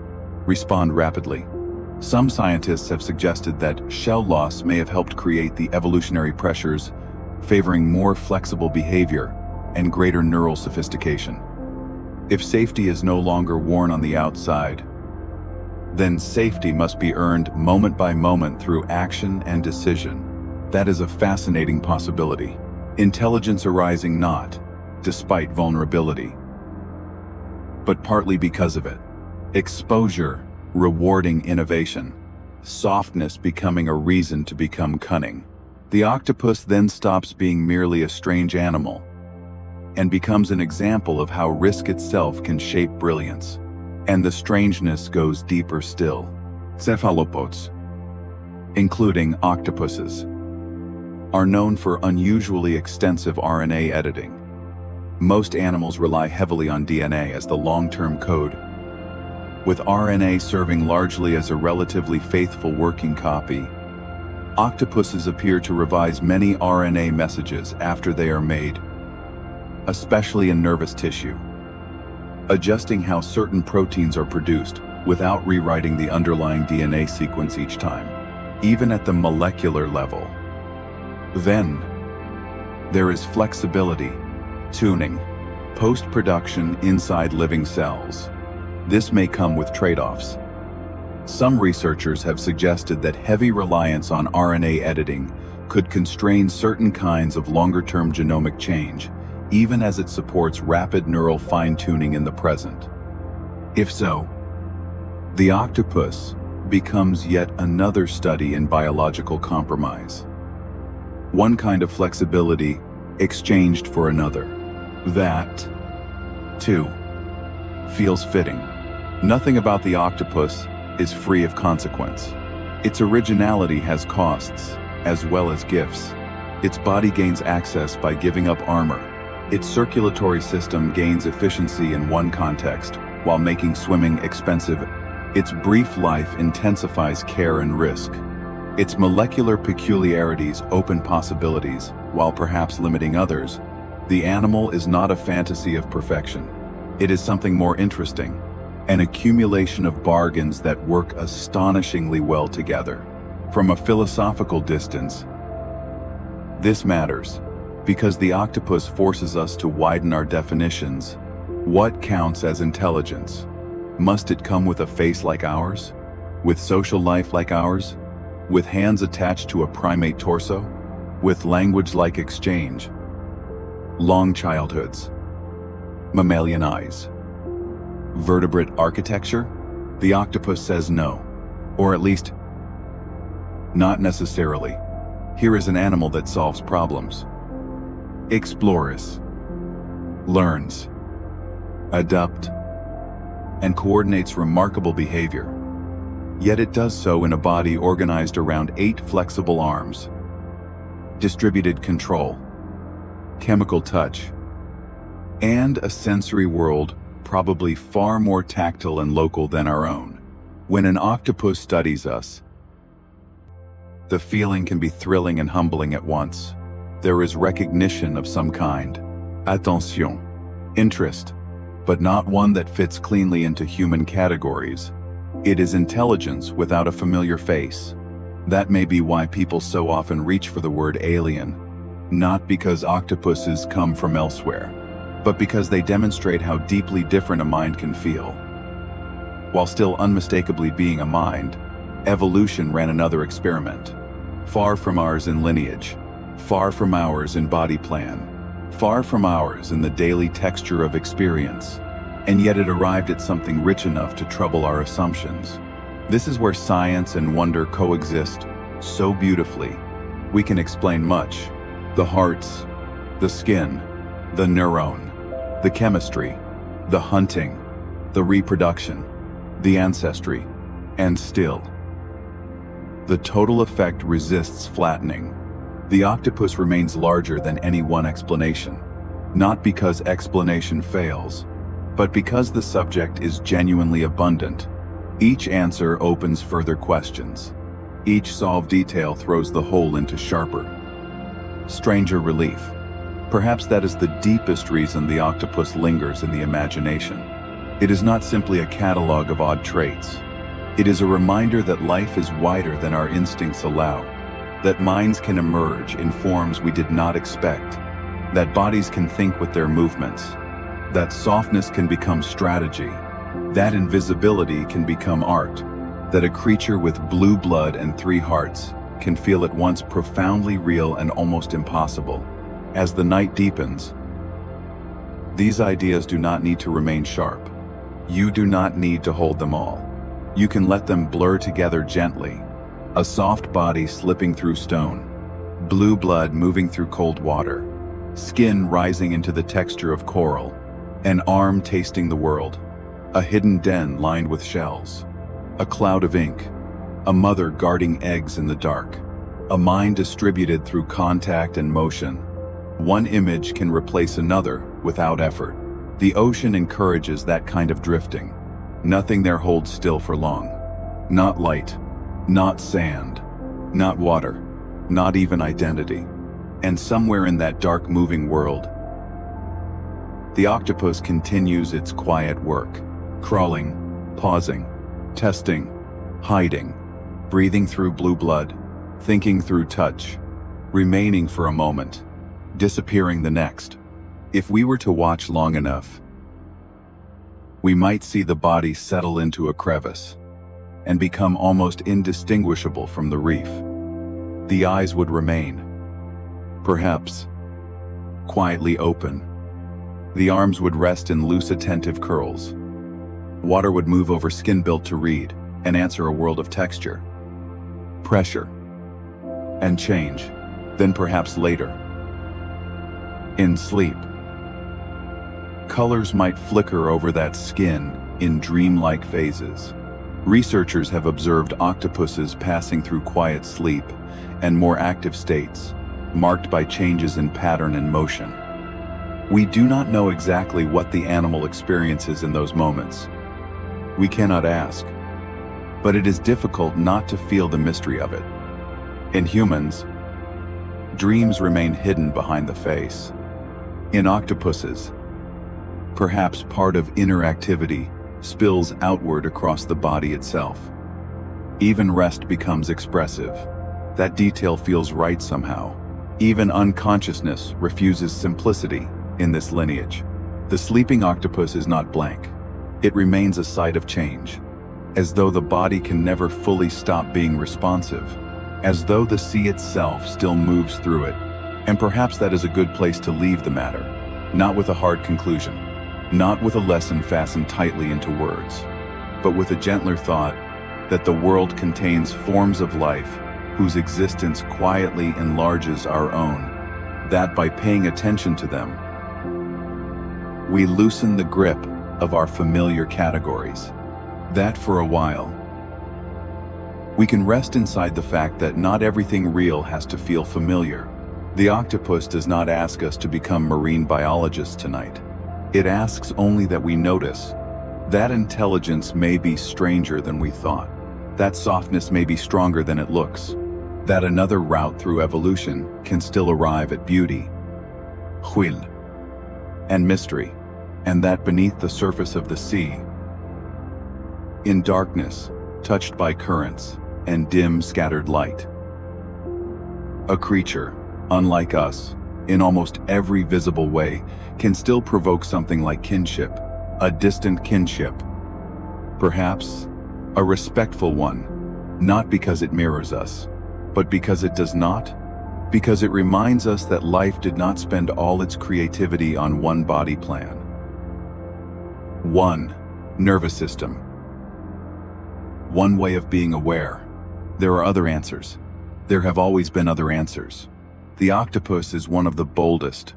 respond rapidly. Some scientists have suggested that shell loss may have helped create the evolutionary pressures favoring more flexible behavior and greater neural sophistication. If safety is no longer worn on the outside, then safety must be earned moment by moment through action and decision. That is a fascinating possibility. Intelligence arising not despite vulnerability, but partly because of it. Exposure rewarding innovation. Softness becoming a reason to become cunning. The octopus then stops being merely a strange animal and becomes an example of how risk itself can shape brilliance. And the strangeness goes deeper still. Cephalopods, including octopuses, are known for unusually extensive RNA editing. Most animals rely heavily on DNA as the long-term code, with RNA serving largely as a relatively faithful working copy. Octopuses appear to revise many RNA messages after they are made, especially in nervous tissue, adjusting how certain proteins are produced without rewriting the underlying DNA sequence each time, even at the molecular level. Then, there is flexibility, tuning, post-production inside living cells. This may come with trade-offs. Some researchers have suggested that heavy reliance on RNA editing could constrain certain kinds of longer-term genomic change, even as it supports rapid neural fine-tuning in the present. If so, the octopus becomes yet another study in biological compromise. One kind of flexibility exchanged for another. That, too, feels fitting. Nothing about the octopus is free of consequence. Its originality has costs, as well as gifts. Its body gains access by giving up armor. Its circulatory system gains efficiency in one context, while making swimming expensive. Its brief life intensifies care and risk. Its molecular peculiarities open possibilities, while perhaps limiting others. The animal is not a fantasy of perfection. It is something more interesting, an accumulation of bargains that work astonishingly well together. From a philosophical distance, this matters, because the octopus forces us to widen our definitions. What counts as intelligence? Must it come with a face like ours? With social life like ours? With hands attached to a primate torso? With language like exchange? Long childhoods? Mammalian eyes? Vertebrate architecture? The octopus says no. Or at least, not necessarily. Here is an animal that solves problems, explores, learns, adapts, and coordinates remarkable behavior. Yet it does so in a body organized around 8 flexible arms, distributed control, chemical touch, and a sensory world probably far more tactile and local than our own. When an octopus studies us, the feeling can be thrilling and humbling at once. There is recognition of some kind. Attention. Interest. But not one that fits cleanly into human categories. It is intelligence without a familiar face. That may be why people so often reach for the word alien. Not because octopuses come from elsewhere, but because they demonstrate how deeply different a mind can feel. While still unmistakably being a mind, evolution ran another experiment. Far from ours in lineage, far from ours in body plan, far from ours in the daily texture of experience, and yet it arrived at something rich enough to trouble our assumptions. This is where science and wonder coexist so beautifully. We can explain much: the hearts, the skin, the neuron, the chemistry, the hunting, the reproduction, the ancestry, and still, the total effect resists flattening. The octopus remains larger than any one explanation, not because explanation fails, but because the subject is genuinely abundant. Each answer opens further questions. Each solved detail throws the whole into sharper, stranger relief. Perhaps that is the deepest reason the octopus lingers in the imagination. It is not simply a catalog of odd traits. It is a reminder that life is wider than our instincts allow, that minds can emerge in forms we did not expect, that bodies can think with their movements, that softness can become strategy, that invisibility can become art, that a creature with blue blood and 3 hearts can feel at once profoundly real and almost impossible. As the night deepens, these ideas do not need to remain sharp. You do not need to hold them all. You can let them blur together gently. A soft body slipping through stone, blue blood moving through cold water, skin rising into the texture of coral, an arm tasting the world, a hidden den lined with shells, a cloud of ink, a mother guarding eggs in the dark, a mind distributed through contact and motion. One image can replace another without effort. The ocean encourages that kind of drifting. Nothing there holds still for long. Not light, not sand, not water, not even identity. And somewhere in that dark moving world, the octopus continues its quiet work, crawling, pausing, testing, hiding, breathing through blue blood, thinking through touch, remaining for a moment, disappearing the next. If we were to watch long enough, we might see the body settle into a crevice and become almost indistinguishable from the reef. The eyes would remain, perhaps, quietly open. The arms would rest in loose, attentive curls. Water would move over skin built to read and answer a world of texture, pressure, and change. Then perhaps later, in sleep, colors might flicker over that skin in dreamlike phases. Researchers have observed octopuses passing through quiet sleep and more active states, marked by changes in pattern and motion. We do not know exactly what the animal experiences in those moments. We cannot ask, but it is difficult not to feel the mystery of it. In humans, dreams remain hidden behind the face. In octopuses, perhaps part of inner activity spills outward across the body itself. Even rest becomes expressive. That detail feels right somehow. Even unconsciousness refuses simplicity in this lineage. The sleeping octopus is not blank. It remains a site of change, as though the body can never fully stop being responsive, as though the sea itself still moves through it. And perhaps that is a good place to leave the matter, not with a hard conclusion, not with a lesson fastened tightly into words, but with a gentler thought that the world contains forms of life whose existence quietly enlarges our own, that by paying attention to them, we loosen the grip of our familiar categories, that for a while, we can rest inside the fact that not everything real has to feel familiar. The octopus does not ask us to become marine biologists tonight. It asks only that we notice. That intelligence may be stranger than we thought. That softness may be stronger than it looks. That another route through evolution can still arrive at beauty, huil, and mystery, and that beneath the surface of the sea, in darkness, touched by currents and dim scattered light, a creature, unlike us, in almost every visible way, can still provoke something like kinship, a distant kinship. Perhaps a respectful one, not because it mirrors us, but because it does not, because it reminds us that life did not spend all its creativity on one body plan. 1. Nervous system. One way of being aware. There are other answers. There have always been other answers. The octopus is one of the boldest.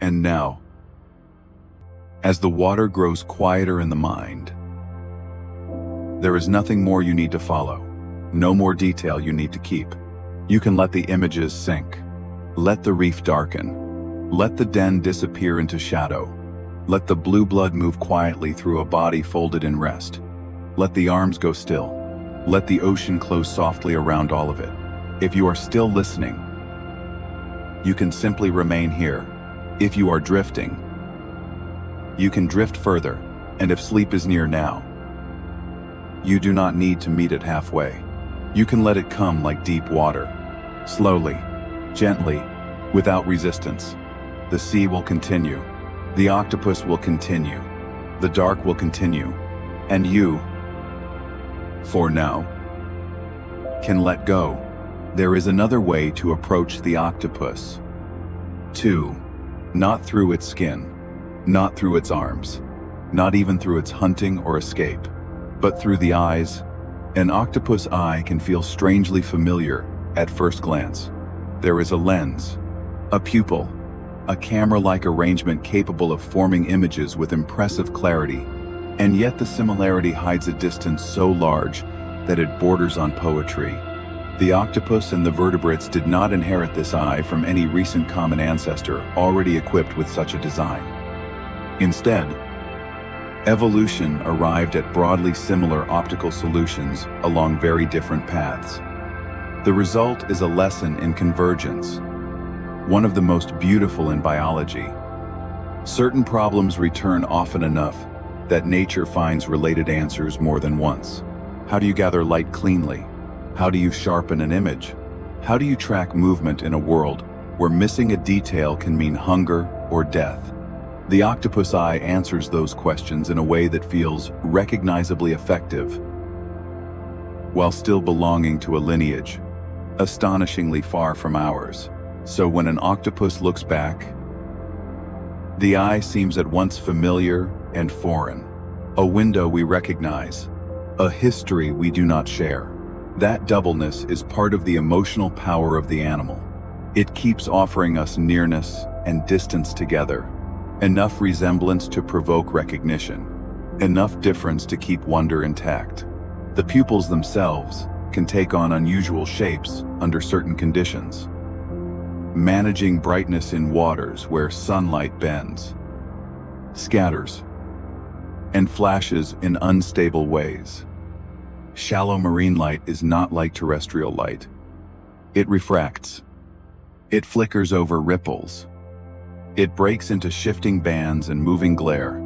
And now, as the water grows quieter in the mind, there is nothing more you need to follow. No more detail you need to keep. You can let the images sink. Let the reef darken. Let the den disappear into shadow. Let the blue blood move quietly through a body folded in rest. Let the arms go still. Let the ocean close softly around all of it. If you are still listening, you can simply remain here. If you are drifting, you can drift further. And if sleep is near now, you do not need to meet it halfway. You can let it come like deep water. Slowly, gently, without resistance. The sea will continue. The octopus will continue. The dark will continue. And you, for now, can let go. There is another way to approach the octopus. 2. Not through its skin, not through its arms, not even through its hunting or escape, but through the eyes. An octopus eye can feel strangely familiar at first glance. There is a lens, a pupil, a camera-like arrangement capable of forming images with impressive clarity, and yet the similarity hides a distance so large that it borders on poetry. The octopus and the vertebrates did not inherit this eye from any recent common ancestor already equipped with such a design. Instead, evolution arrived at broadly similar optical solutions along very different paths. The result is a lesson in convergence, one of the most beautiful in biology. Certain problems return often enough that nature finds related answers more than once. How do you gather light cleanly? How do you sharpen an image? How do you track movement in a world where missing a detail can mean hunger or death? The octopus eye answers those questions in a way that feels recognizably effective, while still belonging to a lineage astonishingly far from ours. So when an octopus looks back, the eye seems at once familiar and foreign. A window we recognize, a history we do not share. That doubleness is part of the emotional power of the animal. It keeps offering us nearness and distance together. Enough resemblance to provoke recognition. Enough difference to keep wonder intact. The pupils themselves can take on unusual shapes under certain conditions. Managing brightness in waters where sunlight bends, scatters, and flashes in unstable ways. Shallow marine light is not like terrestrial light. It refracts. It flickers over ripples. It breaks into shifting bands and moving glare.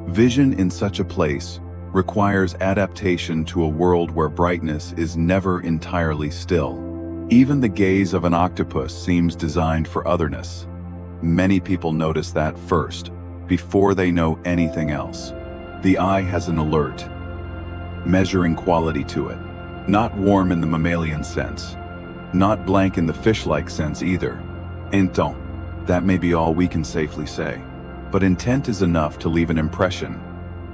Vision in such a place requires adaptation to a world where brightness is never entirely still. Even the gaze of an octopus seems designed for otherness. Many people notice that first, before they know anything else. The eye has an alert, measuring quality to it. Not warm in the mammalian sense, not blank in the fish-like sense either. Intent, that may be all we can safely say. But intent is enough to leave an impression.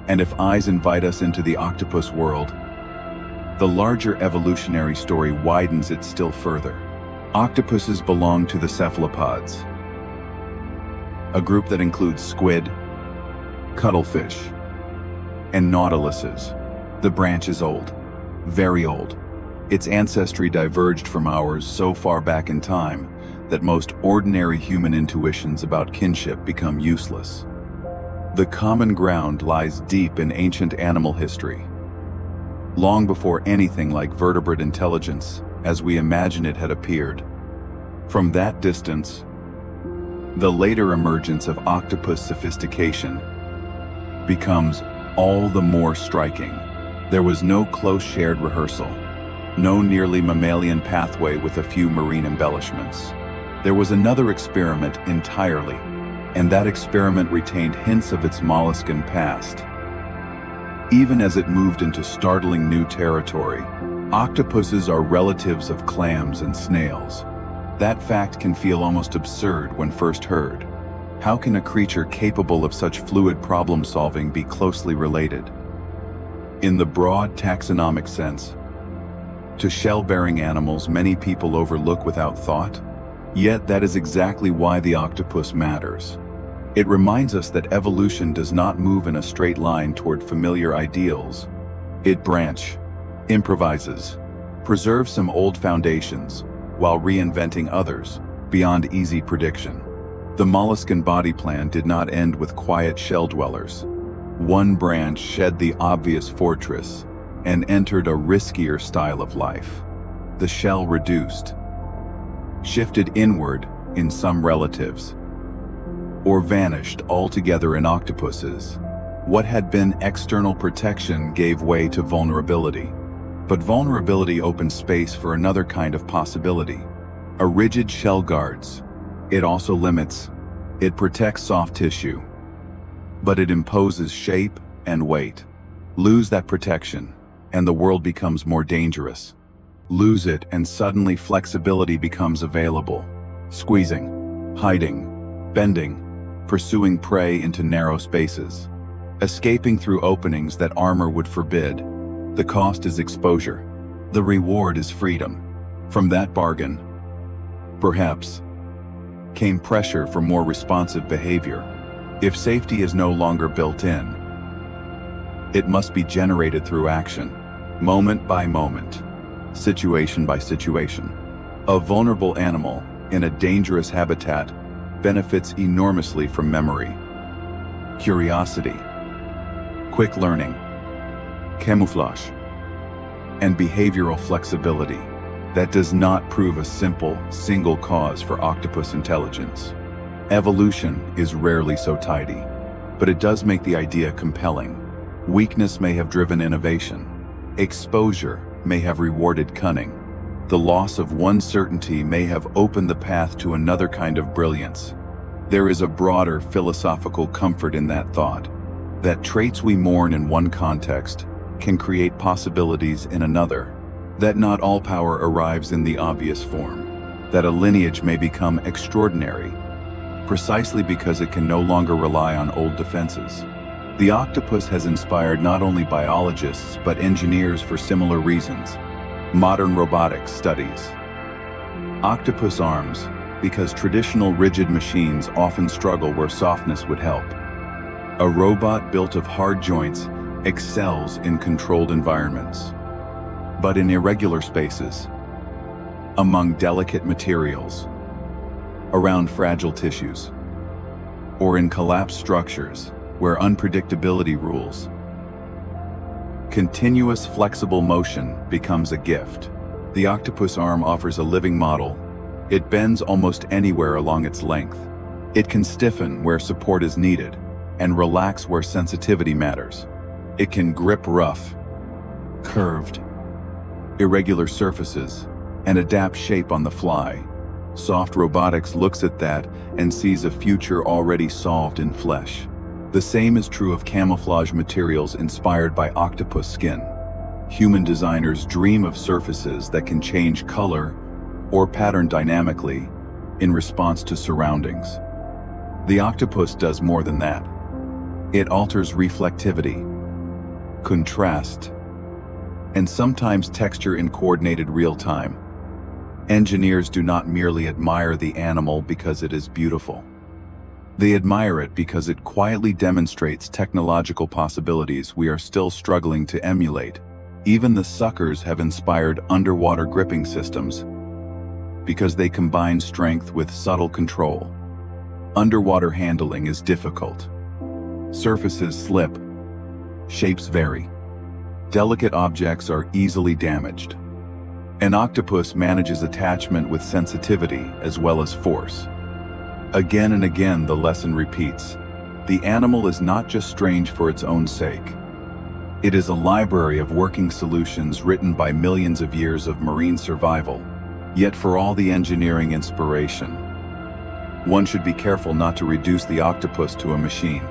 And if eyes invite us into the octopus world, the larger evolutionary story widens it still further. Octopuses belong to the cephalopods, a group that includes squid, cuttlefish, and nautiluses. The branch is old, very old. Its ancestry diverged from ours so far back in time that most ordinary human intuitions about kinship become useless. The common ground lies deep in ancient animal history, long before anything like vertebrate intelligence, as we imagine it, had appeared. From that distance, the later emergence of octopus sophistication becomes all the more striking. There was no close shared rehearsal, no nearly mammalian pathway with a few marine embellishments. There was another experiment entirely, and that experiment retained hints of its molluscan past. Even as it moved into startling new territory, octopuses are relatives of clams and snails. That fact can feel almost absurd when first heard. How can a creature capable of such fluid problem-solving be closely related, in the broad taxonomic sense, to shell-bearing animals many people overlook without thought? Yet that is exactly why the octopus matters. It reminds us that evolution does not move in a straight line toward familiar ideals. It branches, improvises, preserves some old foundations, while reinventing others, beyond easy prediction. The molluscan body plan did not end with quiet shell dwellers. One branch shed the obvious fortress and entered a riskier style of life. The shell reduced, shifted inward in some relatives, or vanished altogether in octopuses. What had been external protection gave way to vulnerability. But vulnerability opened space for another kind of possibility. A rigid shell guards. It also limits. It protects soft tissue. But it imposes shape and weight. Lose that protection, and the world becomes more dangerous. Lose it, and suddenly flexibility becomes available. Squeezing, hiding, bending, pursuing prey into narrow spaces. Escaping through openings that armor would forbid. The cost is exposure. The reward is freedom. From that bargain, perhaps, came pressure for more responsive behavior. If safety is no longer built in, it must be generated through action, moment by moment, situation by situation. A vulnerable animal in a dangerous habitat benefits enormously from memory, curiosity, quick learning, camouflage, and behavioral flexibility. That does not prove a simple, single cause for octopus intelligence. Evolution is rarely so tidy, but it does make the idea compelling. Weakness may have driven innovation. Exposure may have rewarded cunning. The loss of one certainty may have opened the path to another kind of brilliance. There is a broader philosophical comfort in that thought, that traits we mourn in one context can create possibilities in another, that not all power arrives in the obvious form, that a lineage may become extraordinary, precisely because it can no longer rely on old defenses. The octopus has inspired not only biologists but engineers for similar reasons. Modern robotics studies octopus arms because traditional rigid machines often struggle where softness would help. A robot built of hard joints excels in controlled environments, but in irregular spaces, among delicate materials, around fragile tissues, or in collapsed structures where unpredictability rules, continuous flexible motion becomes a gift. The octopus arm offers a living model. It bends almost anywhere along its length. It can stiffen where support is needed and relax where sensitivity matters. It can grip rough, curved, irregular surfaces and adapt shape on the fly. Soft robotics looks at that and sees a future already solved in flesh. The same is true of camouflage materials inspired by octopus skin. Human designers dream of surfaces that can change color or pattern dynamically in response to surroundings. The octopus does more than that. It alters reflectivity, contrast, and sometimes texture in coordinated real time. Engineers do not merely admire the animal because it is beautiful. They admire it because it quietly demonstrates technological possibilities we are still struggling to emulate. Even the suckers have inspired underwater gripping systems because they combine strength with subtle control. Underwater handling is difficult. Surfaces slip. Shapes vary. Delicate objects are easily damaged. An octopus manages attachment with sensitivity as well as force. Again and again, the lesson repeats. The animal is not just strange for its own sake. It is a library of working solutions written by millions of years of marine survival, yet for all the engineering inspiration. One should be careful not to reduce the octopus to a machine.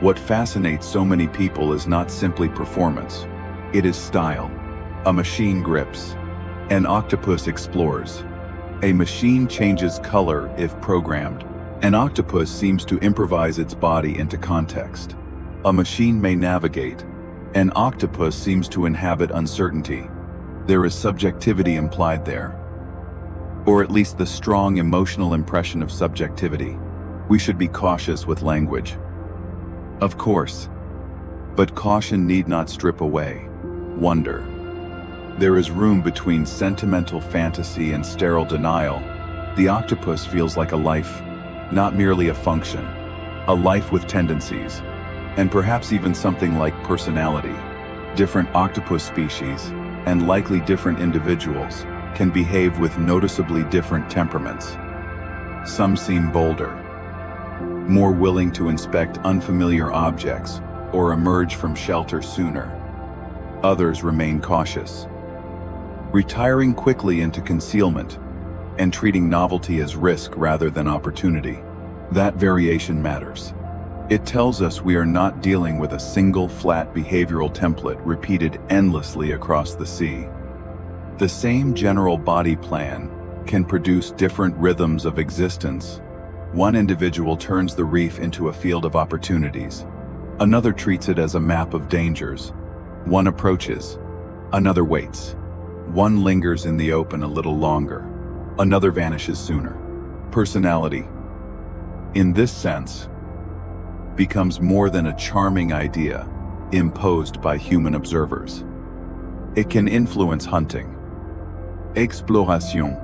What fascinates so many people is not simply performance. It is style. A machine grips. An octopus explores. A machine changes color if programmed. An octopus seems to improvise its body into context. A machine may navigate. An octopus seems to inhabit uncertainty. There is subjectivity implied there. Or at least the strong emotional impression of subjectivity. We should be cautious with language. Of course. But caution need not strip away wonder. There is room between sentimental fantasy and sterile denial. The octopus feels like a life, not merely a function. A life with tendencies, and perhaps even something like personality. Different octopus species, and likely different individuals, can behave with noticeably different temperaments. Some seem bolder, more willing to inspect unfamiliar objects or emerge from shelter sooner. Others remain cautious, retiring quickly into concealment and treating novelty as risk rather than opportunity. That variation matters. It tells us we are not dealing with a single flat behavioral template repeated endlessly across the sea. The same general body plan can produce different rhythms of existence. One individual turns the reef into a field of opportunities. Another treats it as a map of dangers. One approaches, another waits. One lingers in the open a little longer. Another vanishes sooner. Personality, in this sense, becomes more than a charming idea imposed by human observers. It can influence hunting, exploration,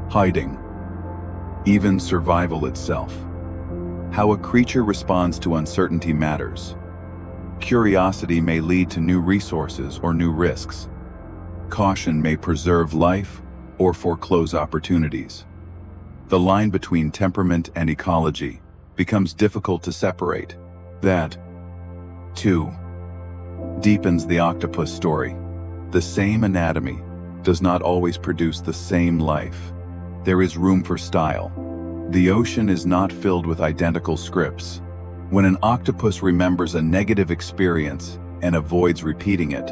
hiding, even survival itself. How a creature responds to uncertainty matters. Curiosity may lead to new resources or new risks. Caution may preserve life or foreclose opportunities. The line between temperament and ecology becomes difficult to separate. That, too, deepens the octopus story. The same anatomy does not always produce the same life. There is room for style. The ocean is not filled with identical scripts. When an octopus remembers a negative experience and avoids repeating it,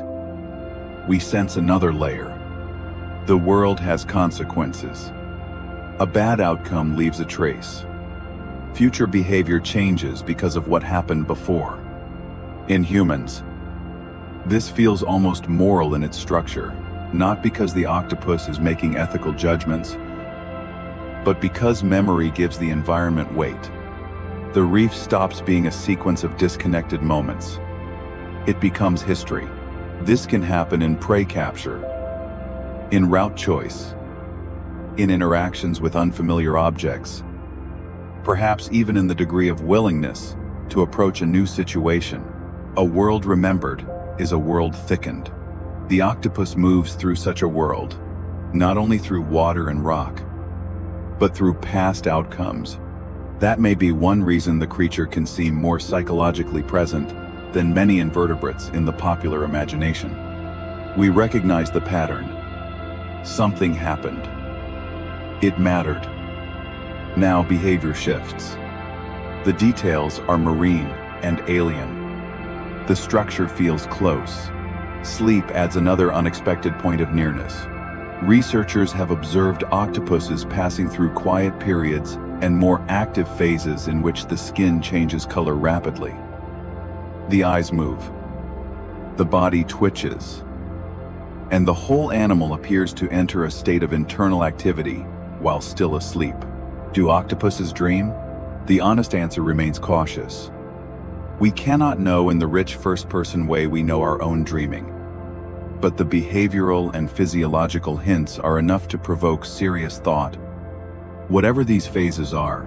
we sense another layer. The world has consequences. A bad outcome leaves a trace. Future behavior changes because of what happened before. In humans, this feels almost moral in its structure, not because the octopus is making ethical judgments, but because memory gives the environment weight. The reef stops being a sequence of disconnected moments. It becomes history. This can happen in prey capture, in route choice, in interactions with unfamiliar objects, perhaps even in the degree of willingness to approach a new situation. A world remembered is a world thickened. The octopus moves through such a world, not only through water and rock, but through past outcomes. That may be one reason the creature can seem more psychologically present than many invertebrates in the popular imagination. We recognize the pattern. Something happened. It mattered. Now behavior shifts. The details are marine and alien. The structure feels close. Sleep adds another unexpected point of nearness. Researchers have observed octopuses passing through quiet periods and more active phases in which the skin changes color rapidly. The eyes move. The body twitches. And the whole animal appears to enter a state of internal activity while still asleep. Do octopuses dream? The honest answer remains cautious. We cannot know in the rich first-person way we know our own dreaming. But the behavioral and physiological hints are enough to provoke serious thought. Whatever these phases are,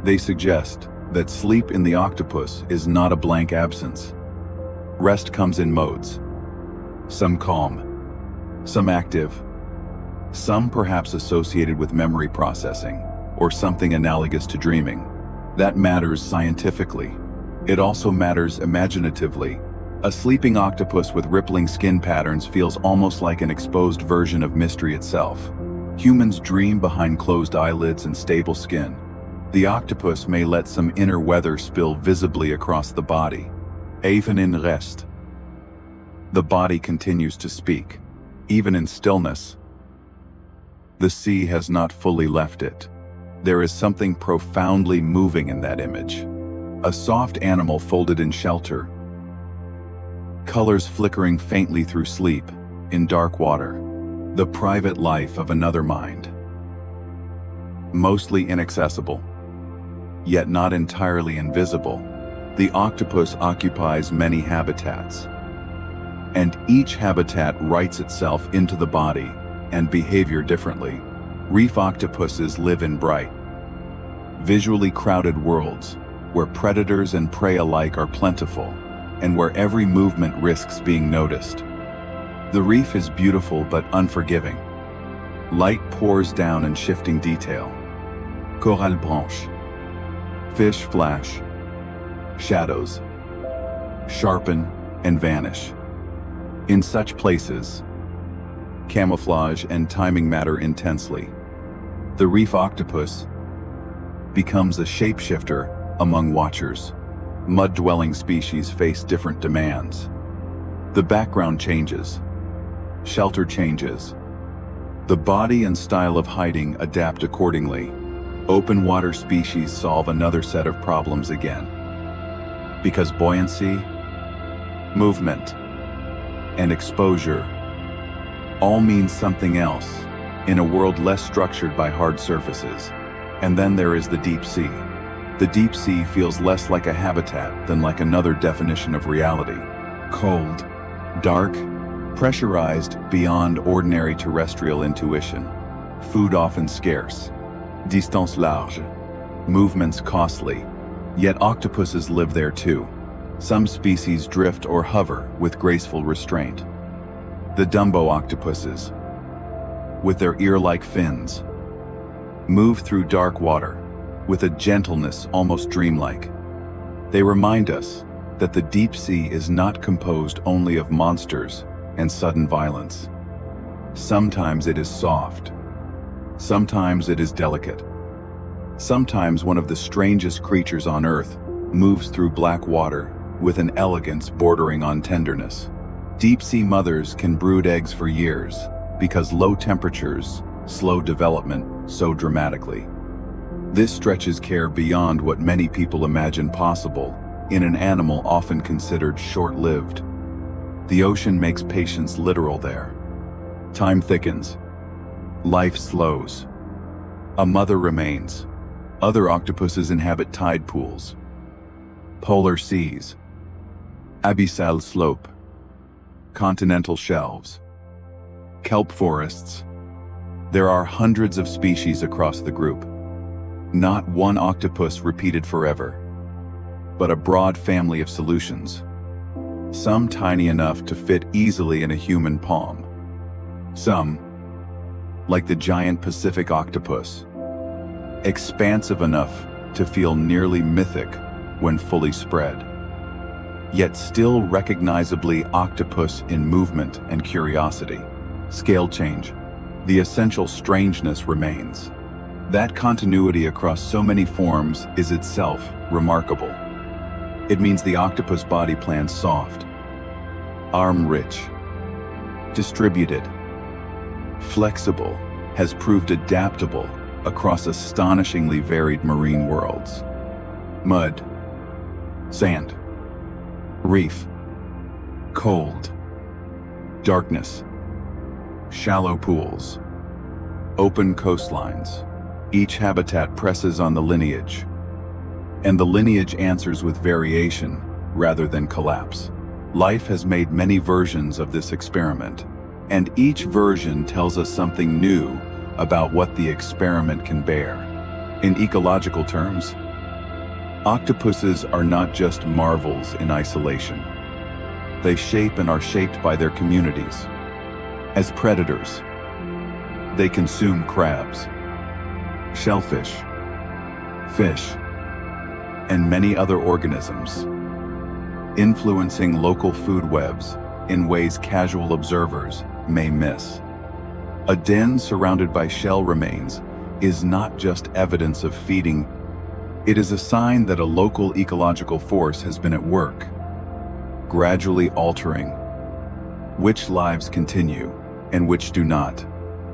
they suggest that sleep in the octopus is not a blank absence. Rest comes in modes. Some calm, some active, some perhaps associated with memory processing, or something analogous to dreaming. That matters scientifically. It also matters imaginatively. A sleeping octopus with rippling skin patterns feels almost like an exposed version of mystery itself. Humans dream behind closed eyelids and stable skin. The octopus may let some inner weather spill visibly across the body. Even in rest, the body continues to speak. Even in stillness, the sea has not fully left it. There is something profoundly moving in that image. A soft animal folded in shelter, colors flickering faintly through sleep, in dark water. The private life of another mind. Mostly inaccessible, yet not entirely invisible. The octopus occupies many habitats, and each habitat writes itself into the body and behavior differently. Reef octopuses live in bright, visually crowded worlds where predators and prey alike are plentiful and where every movement risks being noticed. The reef is beautiful but unforgiving. Light pours down in shifting detail. Coral branche. Fish flash. Shadows sharpen and vanish. In such places, camouflage and timing matter intensely. The reef octopus becomes a shapeshifter among watchers. Mud-dwelling species face different demands. The background changes. Shelter changes. The body and style of hiding adapt accordingly. Open water species solve another set of problems again. Because buoyancy, movement, and exposure all mean something else in a world less structured by hard surfaces. And then there is the deep sea. The deep sea feels less like a habitat than like another definition of reality. Cold, dark, pressurized beyond ordinary terrestrial intuition. Food often scarce. Distance large. Movements costly. Yet octopuses live there too. Some species drift or hover with graceful restraint. The Dumbo octopuses, with their ear-like fins, move through dark water with a gentleness almost dreamlike. They remind us that the deep sea is not composed only of monsters and sudden violence. Sometimes it is soft. Sometimes it is delicate. Sometimes one of the strangest creatures on Earth moves through black water with an elegance bordering on tenderness. Deep-sea mothers can brood eggs for years because low temperatures slow development so dramatically. This stretches care beyond what many people imagine possible in an animal often considered short-lived. The ocean makes patience literal there. Time thickens. Life slows. A mother remains. Other octopuses inhabit tide pools, polar seas, abyssal slope, continental shelves, kelp forests. There are hundreds of species across the group. Not one octopus repeated forever, but a broad family of solutions. Some tiny enough to fit easily in a human palm. Some, like the giant Pacific octopus, expansive enough to feel nearly mythic when fully spread, yet still recognizably octopus in movement and curiosity. Scale change. The essential strangeness remains. That continuity across so many forms is itself remarkable. It means the octopus body plan's soft, arm-rich, distributed, flexible, has proved adaptable across astonishingly varied marine worlds. Mud, sand, reef, cold, darkness, shallow pools, open coastlines. Each habitat presses on the lineage, and the lineage answers with variation rather than collapse. Life has made many versions of this experiment, and each version tells us something new about what the experiment can bear. In ecological terms, Octopuses are not just marvels in isolation. They shape and are shaped by their communities. As predators, they consume crabs, shellfish, fish, and many other organisms, influencing local food webs in ways casual observers may miss. A den surrounded by shell remains is not just evidence of feeding, it is a sign that a local ecological force has been at work, gradually altering which lives continue and which do not.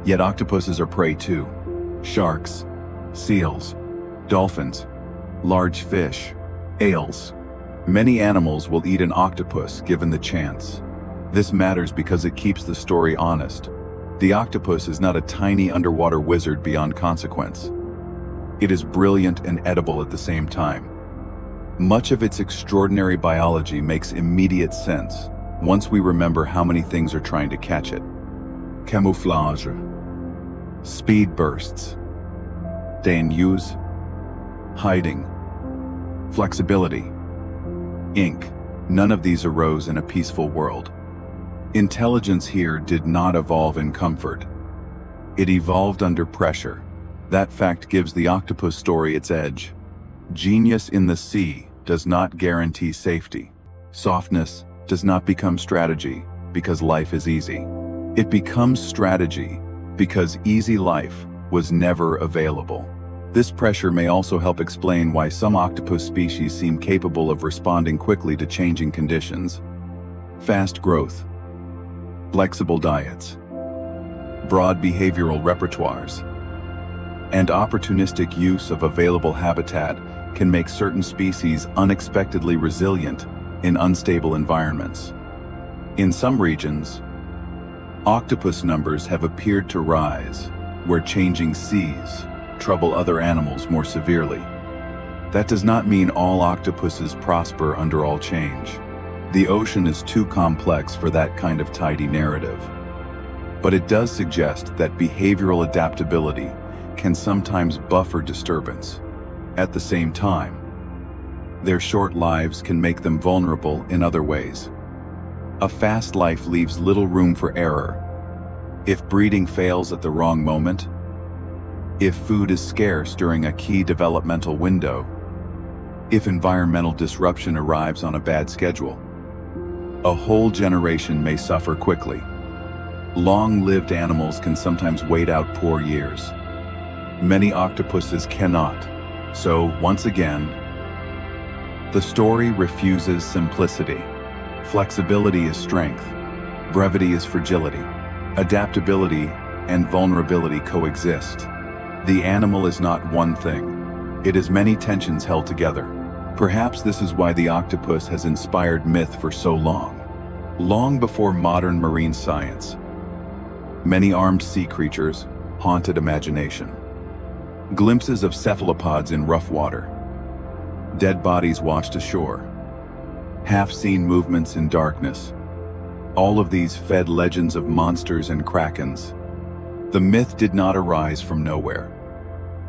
Yet octopuses are prey too. Sharks, seals, dolphins, large fish, ales. Many animals will eat an octopus given the chance. This matters because it keeps the story honest. The octopus is not a tiny underwater wizard beyond consequence. It is brilliant and edible at the same time. Much of its extraordinary biology makes immediate sense once we remember how many things are trying to catch it. Camouflage, speed bursts, use, hiding, flexibility, ink. None of these arose in a peaceful world. Intelligence here did not evolve in comfort. It evolved under pressure. That fact gives the octopus story its edge. Genius in the sea does not guarantee safety. Softness does not become strategy because life is easy. It becomes strategy because easy life was never available. This pressure may also help explain why some octopus species seem capable of responding quickly to changing conditions. Fast growth, flexible diets, broad behavioral repertoires, and opportunistic use of available habitat can make certain species unexpectedly resilient in unstable environments. In some regions, octopus numbers have appeared to rise where changing seas trouble other animals more severely. That does not mean all octopuses prosper under all change. The ocean is too complex for that kind of tidy narrative. But it does suggest that behavioral adaptability can sometimes buffer disturbance. At the same time, their short lives can make them vulnerable in other ways. A fast life leaves little room for error. If breeding fails at the wrong moment, if food is scarce during a key developmental window, if environmental disruption arrives on a bad schedule, a whole generation may suffer quickly. Long-lived animals can sometimes wait out poor years. Many octopuses cannot. So, once again, the story refuses simplicity. Flexibility is strength. Brevity is fragility. Adaptability and vulnerability coexist. The animal is not one thing. It is many tensions held together. Perhaps this is why the octopus has inspired myth for so long. Long before modern marine science, many armed sea creatures haunted imagination. Glimpses of cephalopods in rough water, dead bodies washed ashore, half-seen movements in darkness. All of these fed legends of monsters and krakens. The myth did not arise from nowhere.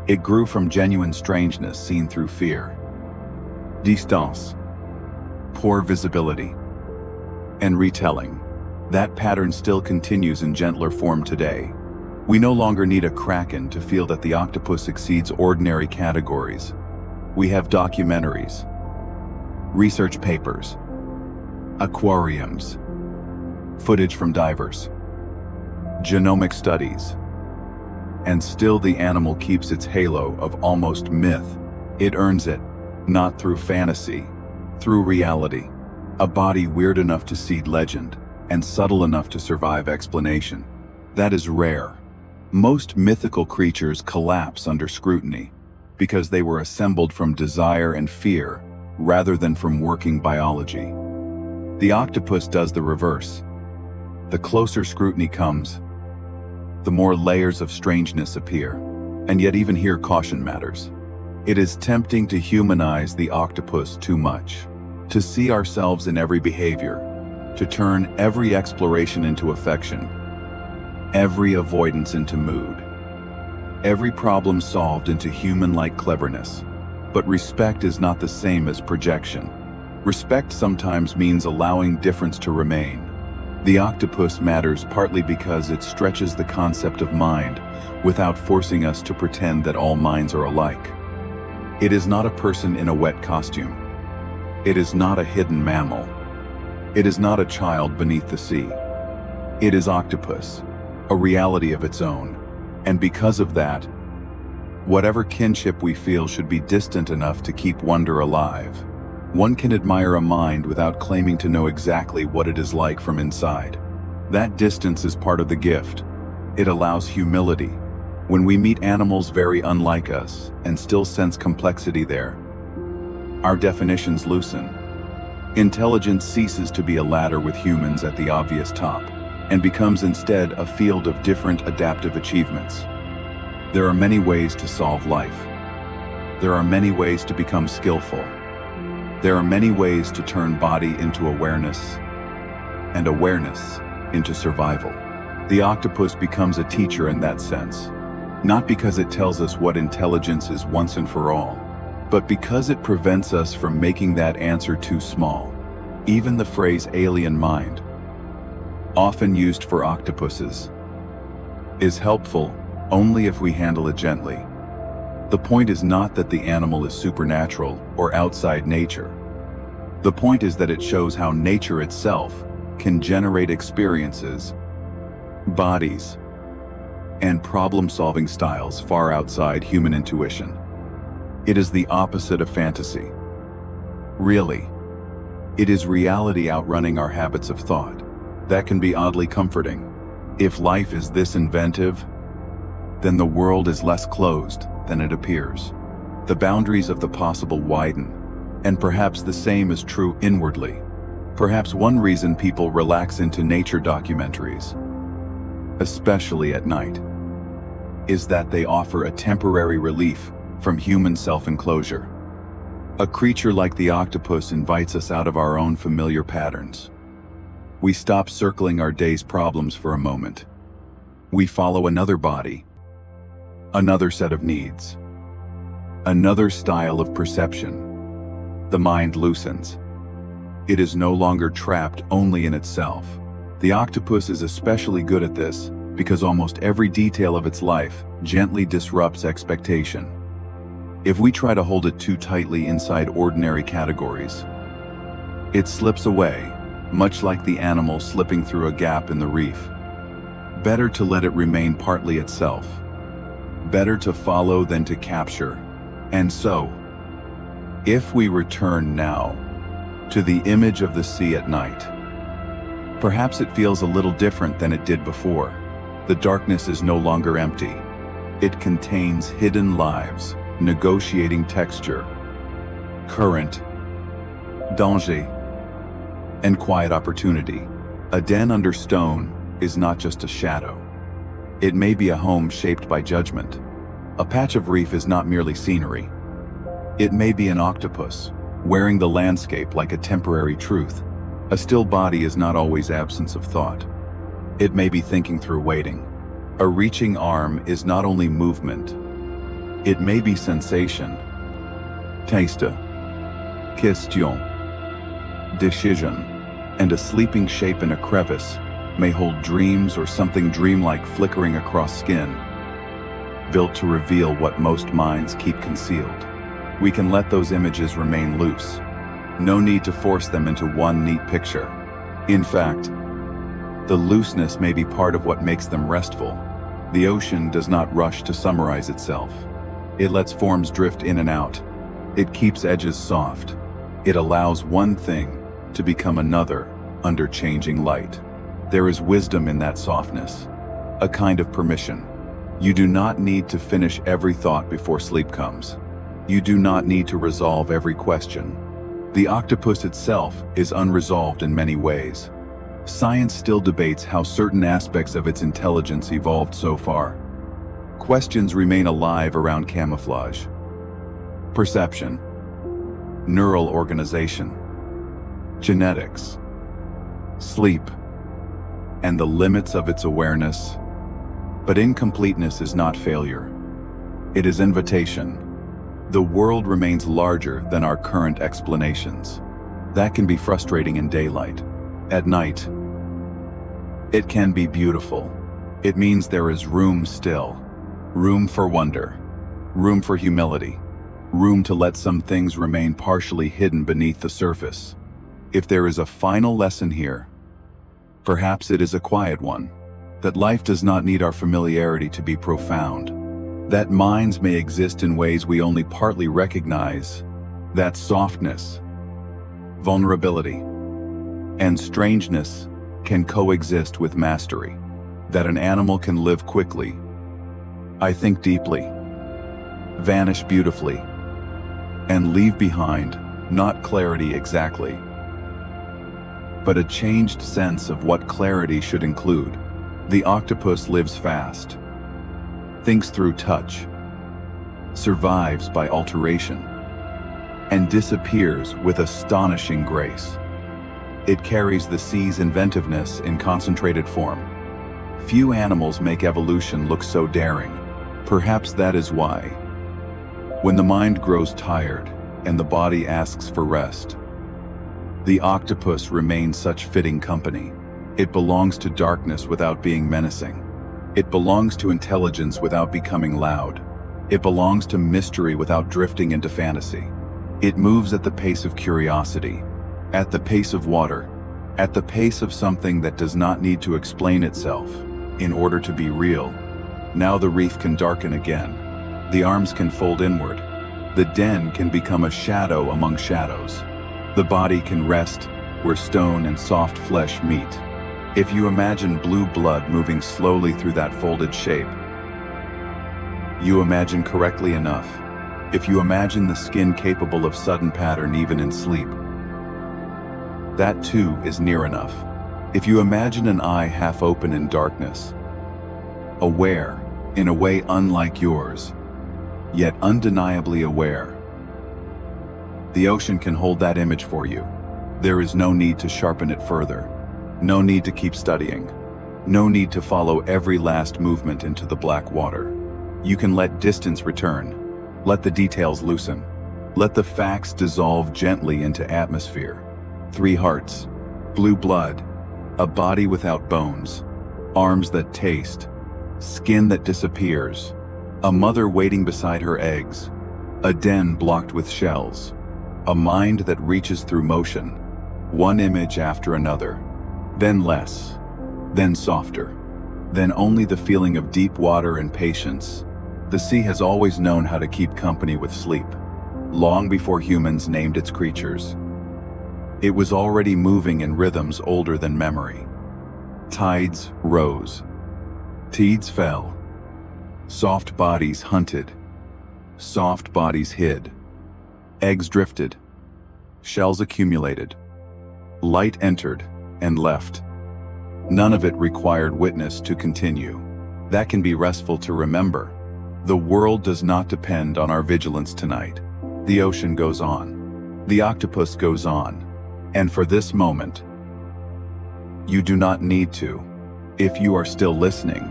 It grew from genuine strangeness seen through fear, distance, poor visibility, and retelling. That pattern still continues in gentler form today. We no longer need a kraken to feel that the octopus exceeds ordinary categories. We have documentaries, research papers, aquariums, footage from divers, genomic studies, and still the animal keeps its halo of almost myth. It earns it, not through fantasy, through reality. A body weird enough to seed legend, and subtle enough to survive explanation. That is rare. Most mythical creatures collapse under scrutiny because they were assembled from desire and fear rather than from working biology. The octopus does the reverse. The closer scrutiny comes, the more layers of strangeness appear. And yet even here caution matters. It is tempting to humanize the octopus too much, to see ourselves in every behavior, to turn every exploration into affection, every avoidance into mood, every problem solved into human-like cleverness. But respect is not the same as projection. Respect sometimes means allowing difference to remain. The octopus matters partly because it stretches the concept of mind without forcing us to pretend that all minds are alike. It is not a person in a wet costume. It is not a hidden mammal. It is not a child beneath the sea. It is Octopus, a reality of its own. And because of that, whatever kinship we feel should be distant enough to keep wonder alive. One can admire a mind without claiming to know exactly what it is like from inside. That distance is part of the gift. It allows humility. When we meet animals very unlike us and still sense complexity there, our definitions loosen. Intelligence ceases to be a ladder with humans at the obvious top and becomes instead a field of different adaptive achievements. There are many ways to solve life. There are many ways to become skillful. There are many ways to turn body into awareness, and awareness into survival. The octopus becomes a teacher in that sense, not because it tells us what intelligence is once and for all, but because it prevents us from making that answer too small. Even the phrase alien mind, often used for octopuses, is helpful only if we handle it gently. The point is not that the animal is supernatural or outside nature. The point is that it shows how nature itself can generate experiences, bodies, and problem-solving styles far outside human intuition. It is the opposite of fantasy. Really, it is reality outrunning our habits of thought. That can be oddly comforting. If life is this inventive, then the world is less closed than it appears. The boundaries of the possible widen, and perhaps the same is true inwardly. Perhaps one reason people relax into nature documentaries, especially at night, is that they offer a temporary relief from human self-enclosure. A creature like the octopus invites us out of our own familiar patterns. We stop circling our day's problems for a moment. We follow another body, another set of needs, another style of perception. The mind loosens. It is no longer trapped only in itself. The octopus is especially good at this because almost every detail of its life gently disrupts expectation. If we try to hold it too tightly inside ordinary categories, it slips away, much like the animal slipping through a gap in the reef. Better to let it remain partly itself. Better to follow than to capture. And so, if we return now to the image of the sea at night, perhaps it feels a little different than it did before. The darkness is no longer empty. It contains hidden lives, negotiating texture, current, danger, and quiet opportunity. A den under stone is not just a shadow. It may be a home shaped by judgment. A patch of reef is not merely scenery. It may be an octopus, wearing the landscape like a temporary truth. A still body is not always absence of thought. It may be thinking through waiting. A reaching arm is not only movement. It may be sensation, taste, question, decision, and a sleeping shape in a crevice may hold dreams or something dreamlike flickering across skin, built to reveal what most minds keep concealed. We can let those images remain loose. No need to force them into one neat picture. In fact, the looseness may be part of what makes them restful. The ocean does not rush to summarize itself. It lets forms drift in and out. It keeps edges soft. It allows one thing to become another under changing light. There is wisdom in that softness, a kind of permission. You do not need to finish every thought before sleep comes. You do not need to resolve every question. The octopus itself is unresolved in many ways. Science still debates how certain aspects of its intelligence evolved so far. Questions remain alive around camouflage, perception, neural organization, genetics, sleep, and the limits of its awareness. But incompleteness is not failure. It is invitation. The world remains larger than our current explanations. That can be frustrating in daylight. At night, it can be beautiful. It means there is room still. Room for wonder. Room for humility. Room to let some things remain partially hidden beneath the surface. If there is a final lesson here, perhaps it is a quiet one. That life does not need our familiarity to be profound. That minds may exist in ways we only partly recognize. That softness, vulnerability, and strangeness can coexist with mastery. That an animal can live quickly, I think deeply, vanish beautifully, and leave behind not clarity exactly, but a changed sense of what clarity should include. The octopus lives fast, thinks through touch, survives by alteration, and disappears with astonishing grace. It carries the sea's inventiveness in concentrated form. Few animals make evolution look so daring. Perhaps that is why, when the mind grows tired and the body asks for rest, the octopus remains such fitting company. It belongs to darkness without being menacing. It belongs to intelligence without becoming loud. It belongs to mystery without drifting into fantasy. It moves at the pace of curiosity, at the pace of water, at the pace of something that does not need to explain itself in order to be real. Now the reef can darken again. The arms can fold inward. The den can become a shadow among shadows. The body can rest where stone and soft flesh meet. If you imagine blue blood moving slowly through that folded shape, you imagine correctly enough. If you imagine the skin capable of sudden pattern even in sleep, that too is near enough. If you imagine an eye half open in darkness, aware in a way unlike yours, yet undeniably aware, the ocean can hold that image for you. There is no need to sharpen it further. No need to keep studying. No need to follow every last movement into the black water. You can let distance return. Let the details loosen. Let the facts dissolve gently into atmosphere. 3 hearts, blue blood, a body without bones, arms that taste, skin that disappears, a mother waiting beside her eggs, a den blocked with shells, a mind that reaches through motion, one image after another, then less, then softer, then only the feeling of deep water and patience. The sea has always known how to keep company with sleep, long before humans named its creatures. It was already moving in rhythms older than memory. Tides rose, tides fell, soft bodies hunted, soft bodies hid, eggs drifted, shells accumulated, light entered and left. None of it required witness to continue. That can be restful to remember. The world does not depend on our vigilance tonight. The ocean goes on. The octopus goes on. And for this moment, you do not need to. If you are still listening,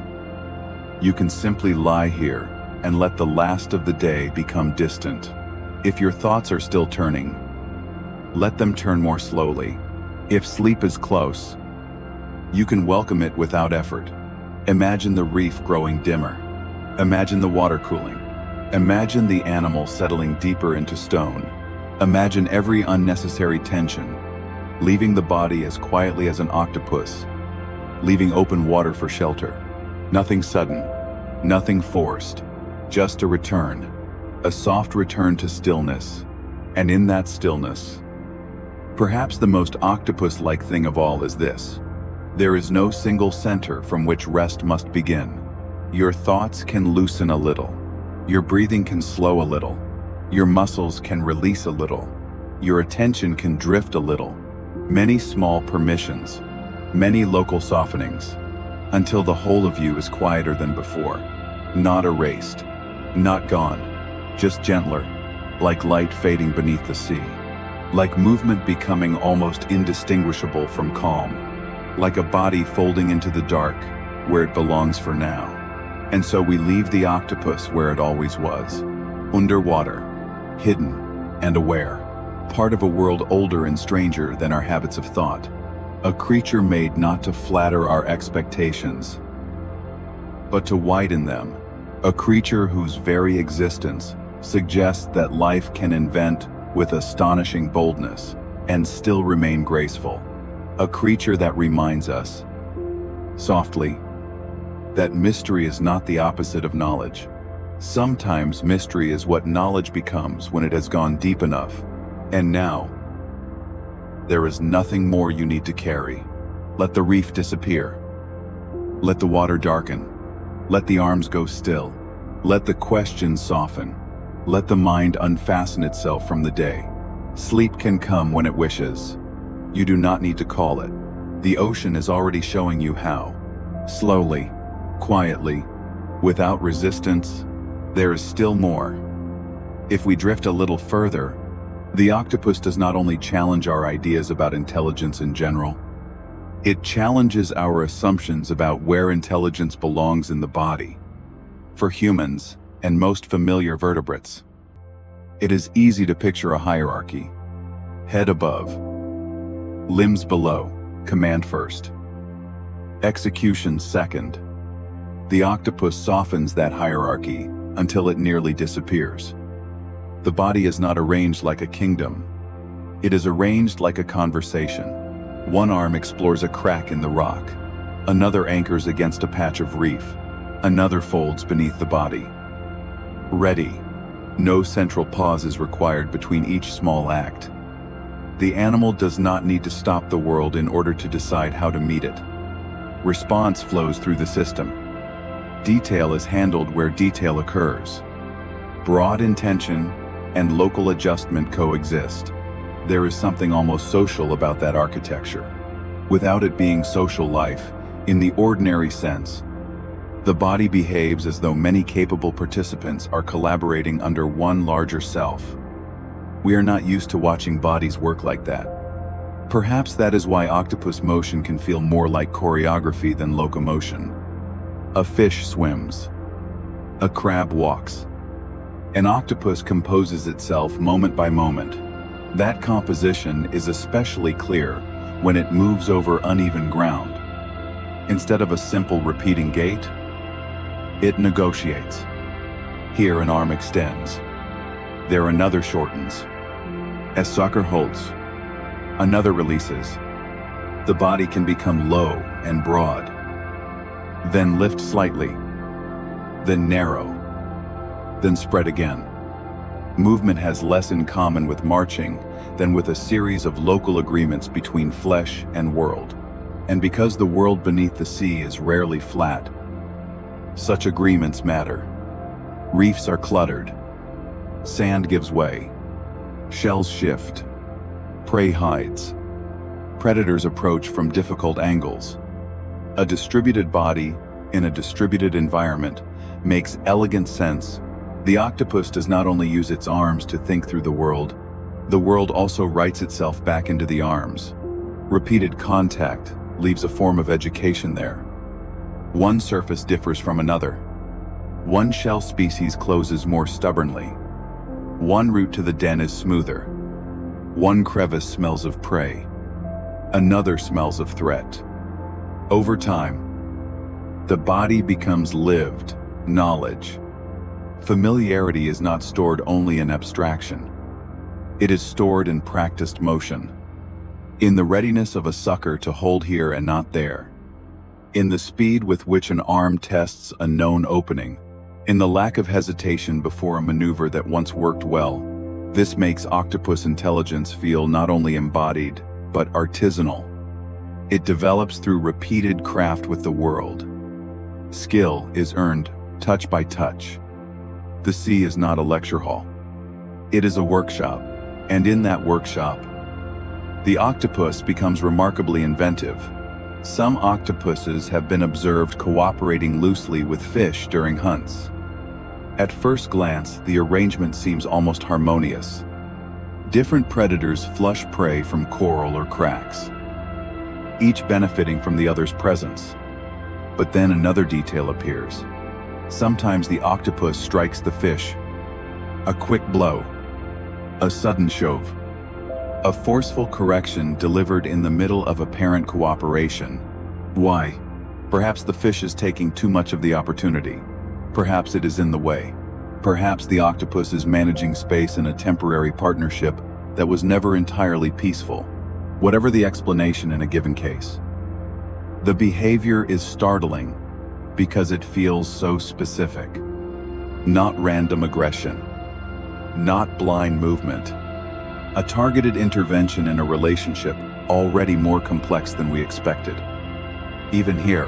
you can simply lie here and let the last of the day become distant. If your thoughts are still turning, let them turn more slowly. If sleep is close, you can welcome it without effort. Imagine the reef growing dimmer. Imagine the water cooling. Imagine the animal settling deeper into stone. Imagine every unnecessary tension, leaving the body as quietly as an octopus, leaving open water for shelter. Nothing sudden, nothing forced, just a return, a soft return to stillness. And in that stillness, perhaps the most octopus-like thing of all is this: there is no single center from which rest must begin. Your thoughts can loosen a little. Your breathing can slow a little. Your muscles can release a little. Your attention can drift a little. Many small permissions, many local softenings, until the whole of you is quieter than before. Not erased, not gone, just gentler, like light fading beneath the sea. Like movement becoming almost indistinguishable from calm. Like a body folding into the dark, where it belongs for now. And so we leave the octopus where it always was, underwater, hidden, and aware. Part of a world older and stranger than our habits of thought. A creature made not to flatter our expectations, but to widen them. A creature whose very existence suggests that life can invent with astonishing boldness and still remain graceful. A creature that reminds us, softly, that mystery is not the opposite of knowledge. Sometimes mystery is what knowledge becomes when it has gone deep enough. And now, there is nothing more you need to carry. Let the reef disappear. Let the water darken. Let the arms go still. Let the questions soften. Let the mind unfasten itself from the day. Sleep can come when it wishes. You do not need to call it. The ocean is already showing you how. Slowly, quietly, without resistance, there is still more. If we drift a little further, the octopus does not only challenge our ideas about intelligence in general, it challenges our assumptions about where intelligence belongs in the body. For humans, and most familiar vertebrates, it is easy to picture a hierarchy. Head above, limbs below, command first, execution second. The octopus softens that hierarchy until it nearly disappears. The body is not arranged like a kingdom. It is arranged like a conversation. One arm explores a crack in the rock. Another anchors against a patch of reef. Another folds beneath the body. Ready. No central pause is required between each small act. The animal does not need to stop the world in order to decide how to meet it. Response flows through the system. Detail is handled where detail occurs. Broad intention and local adjustment coexist. There is something almost social about that architecture. Without it being social life, in the ordinary sense, the body behaves as though many capable participants are collaborating under one larger self. We are not used to watching bodies work like that. Perhaps that is why octopus motion can feel more like choreography than locomotion. A fish swims. A crab walks. An octopus composes itself moment by moment. That composition is especially clear when it moves over uneven ground. Instead of a simple repeating gait, it negotiates. Here an arm extends. There another shortens. As sucker holds, another releases. The body can become low and broad, then lift slightly, then narrow, then spread again. Movement has less in common with marching than with a series of local agreements between flesh and world. And because the world beneath the sea is rarely flat, such agreements matter. Reefs are cluttered. Sand gives way. Shells shift. Prey hides. Predators approach from difficult angles. A distributed body in a distributed environment makes elegant sense. The octopus does not only use its arms to think through the world also writes itself back into the arms. Repeated contact leaves a form of education there. One surface differs from another. One shell species closes more stubbornly. One route to the den is smoother. One crevice smells of prey. Another smells of threat. Over time, the body becomes lived knowledge. Familiarity is not stored only in abstraction. It is stored in practiced motion. In the readiness of a sucker to hold here and not there. In the speed with which an arm tests a known opening. In the lack of hesitation before a maneuver that once worked well. This makes octopus intelligence feel not only embodied, but artisanal. It develops through repeated craft with the world. Skill is earned touch by touch. The sea is not a lecture hall. It is a workshop, and in that workshop, the octopus becomes remarkably inventive. Some octopuses have been observed cooperating loosely with fish during hunts. At first glance, the arrangement seems almost harmonious. Different predators flush prey from coral or cracks, each benefiting from the other's presence. But then another detail appears. Sometimes the octopus strikes the fish. A quick blow, A sudden shove. A forceful correction delivered in the middle of apparent cooperation. Why? Perhaps the fish is taking too much of the opportunity. Perhaps it is in the way. Perhaps the octopus is managing space in a temporary partnership that was never entirely peaceful. Whatever the explanation in a given case. The behavior is startling because it feels so specific. Not random aggression. Not blind movement. A targeted intervention in a relationship already more complex than we expected. Even here,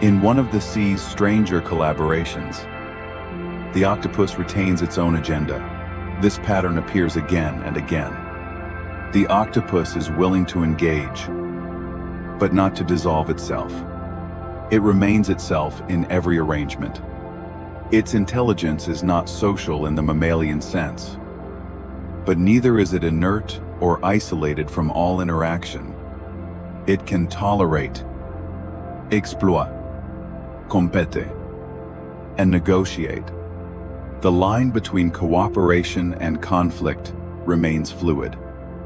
in one of the sea's stranger collaborations, the octopus retains its own agenda. This pattern appears again and again. The octopus is willing to engage, but not to dissolve itself. It remains itself in every arrangement. Its intelligence is not social in the mammalian sense, but neither is it inert or isolated from all interaction. It can tolerate, exploit, compete, and negotiate. The line between cooperation and conflict remains fluid.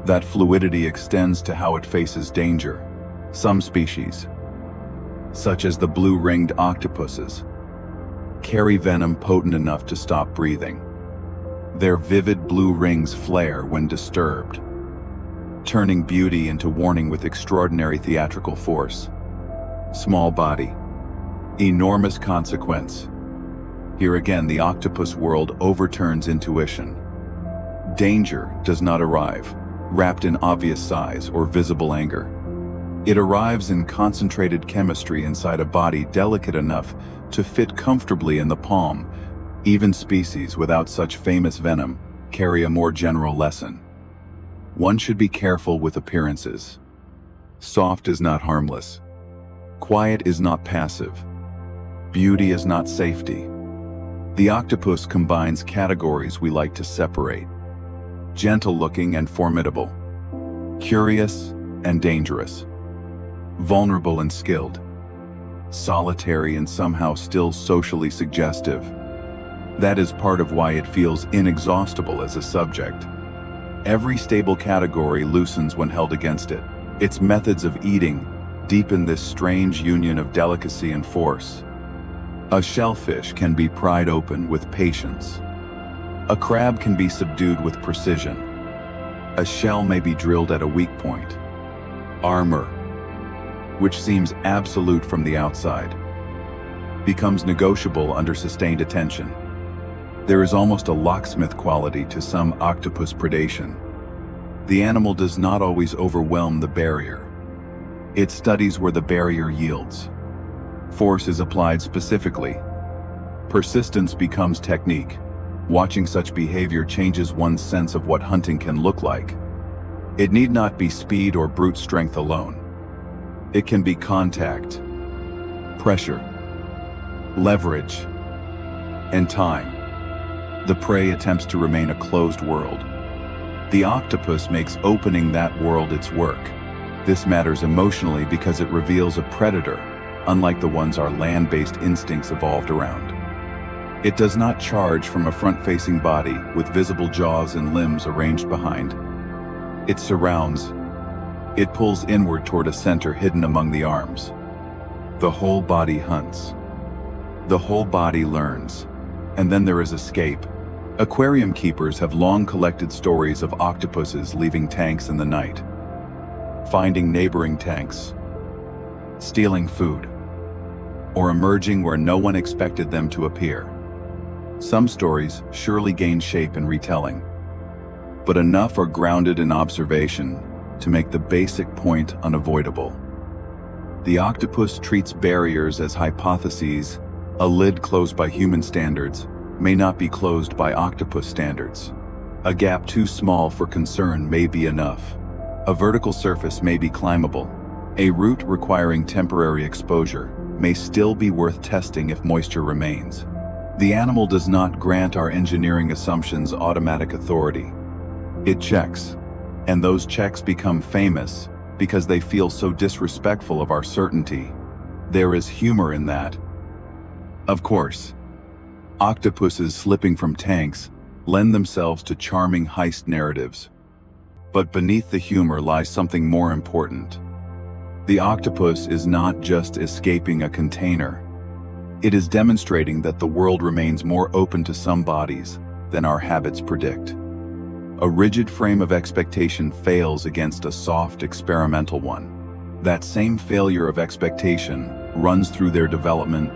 That fluidity extends to how it faces danger. Some species, such as the blue-ringed octopuses, carry venom potent enough to stop breathing. Their vivid blue rings flare when disturbed, turning beauty into warning with extraordinary theatrical force. Small body, enormous consequence. Here again, the octopus world overturns intuition. Danger does not arrive, wrapped in obvious size or visible anger. It arrives in concentrated chemistry inside a body delicate enough to fit comfortably in the palm. Even species without such famous venom carry a more general lesson. One should be careful with appearances. Soft is not harmless. Quiet is not passive. Beauty is not safety. The octopus combines categories we like to separate. Gentle-looking and formidable. Curious and dangerous. Vulnerable and skilled. Solitary and somehow still socially suggestive. That is part of why it feels inexhaustible as a subject. Every stable category loosens when held against it. Its methods of eating deepen this strange union of delicacy and force. A shellfish can be pried open with patience. A crab can be subdued with precision. A shell may be drilled at a weak point. Armor, which seems absolute from the outside, becomes negotiable under sustained attention. There is almost a locksmith quality to some octopus predation. The animal does not always overwhelm the barrier. It studies where the barrier yields. Force is applied specifically. Persistence becomes technique. Watching such behavior changes one's sense of what hunting can look like. It need not be speed or brute strength alone. It can be contact, pressure, leverage, and time. The prey attempts to remain a closed world. The octopus makes opening that world its work. This matters emotionally because it reveals a predator, unlike the ones our land-based instincts evolved around. It does not charge from a front-facing body with visible jaws and limbs arranged behind. It surrounds. It pulls inward toward a center hidden among the arms. The whole body hunts. The whole body learns. And then there is escape. Aquarium keepers have long collected stories of octopuses leaving tanks in the night, finding neighboring tanks, stealing food, or emerging where no one expected them to appear. Some stories surely gain shape in retelling, but enough are grounded in observation to make the basic point unavoidable. The octopus treats barriers as hypotheses. A lid closed by human standards may not be closed by octopus standards. A gap too small for concern may be enough. A vertical surface may be climbable. A route requiring temporary exposure may still be worth testing if moisture remains. The animal does not grant our engineering assumptions automatic authority. It checks, and those checks become famous because they feel so disrespectful of our certainty. There is humor in that. Of course, octopuses slipping from tanks lend themselves to charming heist narratives. But beneath the humor lies something more important. The octopus is not just escaping a container. It is demonstrating that the world remains more open to some bodies than our habits predict. A rigid frame of expectation fails against a soft, experimental one. That same failure of expectation runs through their development.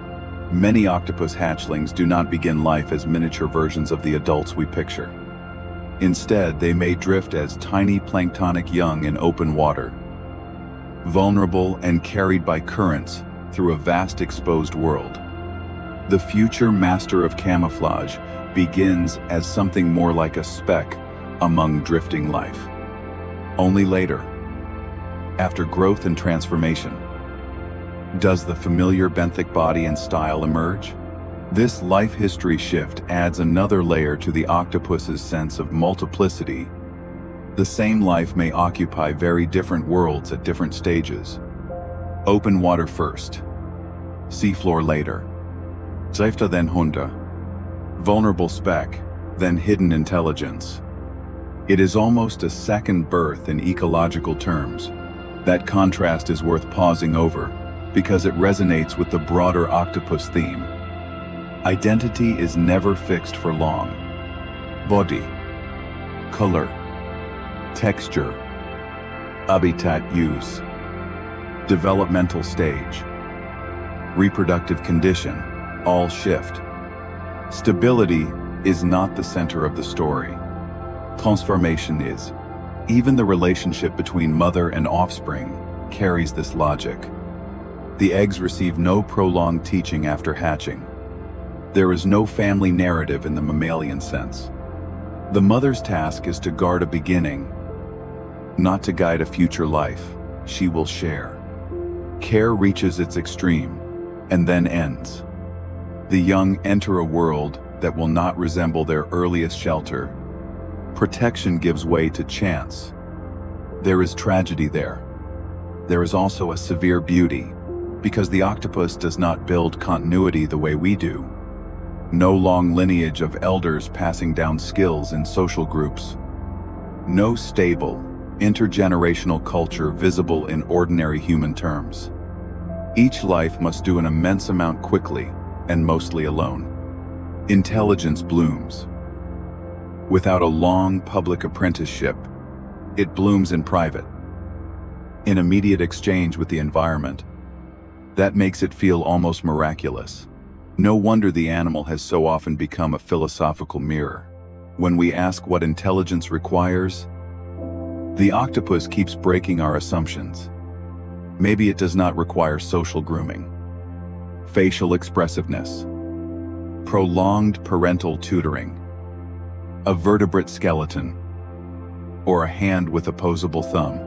Many octopus hatchlings do not begin life as miniature versions of the adults we picture. Instead, they may drift as tiny planktonic young in open water, vulnerable and carried by currents through a vast exposed world. The future master of camouflage begins as something more like a speck among drifting life. Only later, after growth and transformation, does the familiar benthic body and style emerge? This life history shift adds another layer to the octopus's sense of multiplicity. The same life may occupy very different worlds at different stages. Open water first, seafloor later. Zeifta then Hunda. Vulnerable speck, then hidden intelligence. It is almost a second birth in ecological terms. That contrast is worth pausing over, because it resonates with the broader octopus theme. Identity is never fixed for long. Body, color, texture, habitat use, developmental stage, reproductive condition, all shift. Stability is not the center of the story. Transformation is. Even the relationship between mother and offspring carries this logic. The eggs receive no prolonged teaching after hatching. There is no family narrative in the mammalian sense. The mother's task is to guard a beginning, not to guide a future life. She will share. Care reaches its extreme, and then ends. The young enter a world that will not resemble their earliest shelter. Protection gives way to chance. There is tragedy there. There is also a severe beauty, because the octopus does not build continuity the way we do. No long lineage of elders passing down skills in social groups. No stable, intergenerational culture visible in ordinary human terms. Each life must do an immense amount quickly, and mostly alone. Intelligence blooms. Without a long public apprenticeship, it blooms in private, in immediate exchange with the environment. That makes it feel almost miraculous. No wonder the animal has so often become a philosophical mirror. When we ask what intelligence requires, the octopus keeps breaking our assumptions. Maybe it does not require social grooming, facial expressiveness, prolonged parental tutoring, a vertebrate skeleton, or a hand with opposable thumb.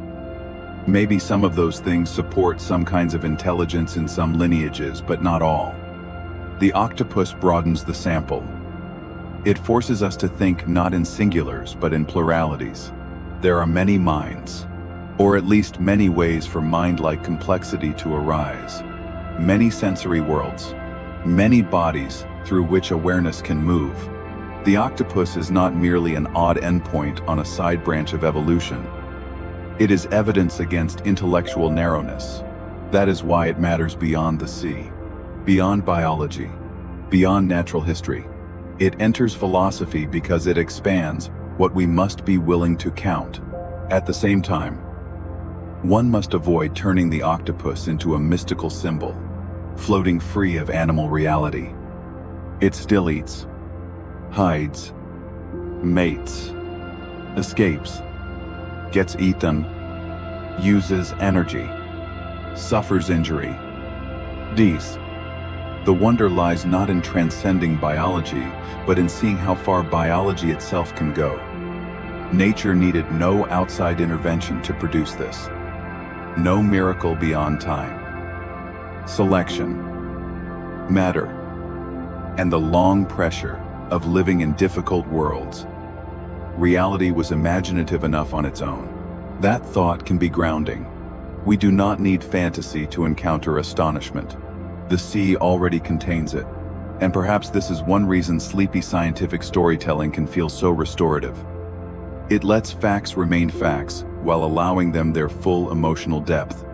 Maybe some of those things support some kinds of intelligence in some lineages, but not all. The octopus broadens the sample. It forces us to think not in singulars, but in pluralities. There are many minds, or at least many ways for mind-like complexity to arise. Many sensory worlds, many bodies through which awareness can move. The octopus is not merely an odd endpoint on a side branch of evolution. It is evidence against intellectual narrowness. That is why it matters beyond the sea, beyond biology, beyond natural history. It enters philosophy because it expands what we must be willing to count. At the same time, one must avoid turning the octopus into a mystical symbol, floating free of animal reality. It still eats, hides, mates, escapes, gets eaten, uses energy, suffers injury. Dies. The wonder lies not in transcending biology, but in seeing how far biology itself can go. Nature needed no outside intervention to produce this. No miracle beyond time. Selection, matter, and the long pressure of living in difficult worlds. Reality was imaginative enough on its own. That thought can be grounding. We do not need fantasy to encounter astonishment. The sea already contains it, And perhaps this is one reason sleepy scientific storytelling can feel so restorative. It lets facts remain facts while allowing them their full emotional depth.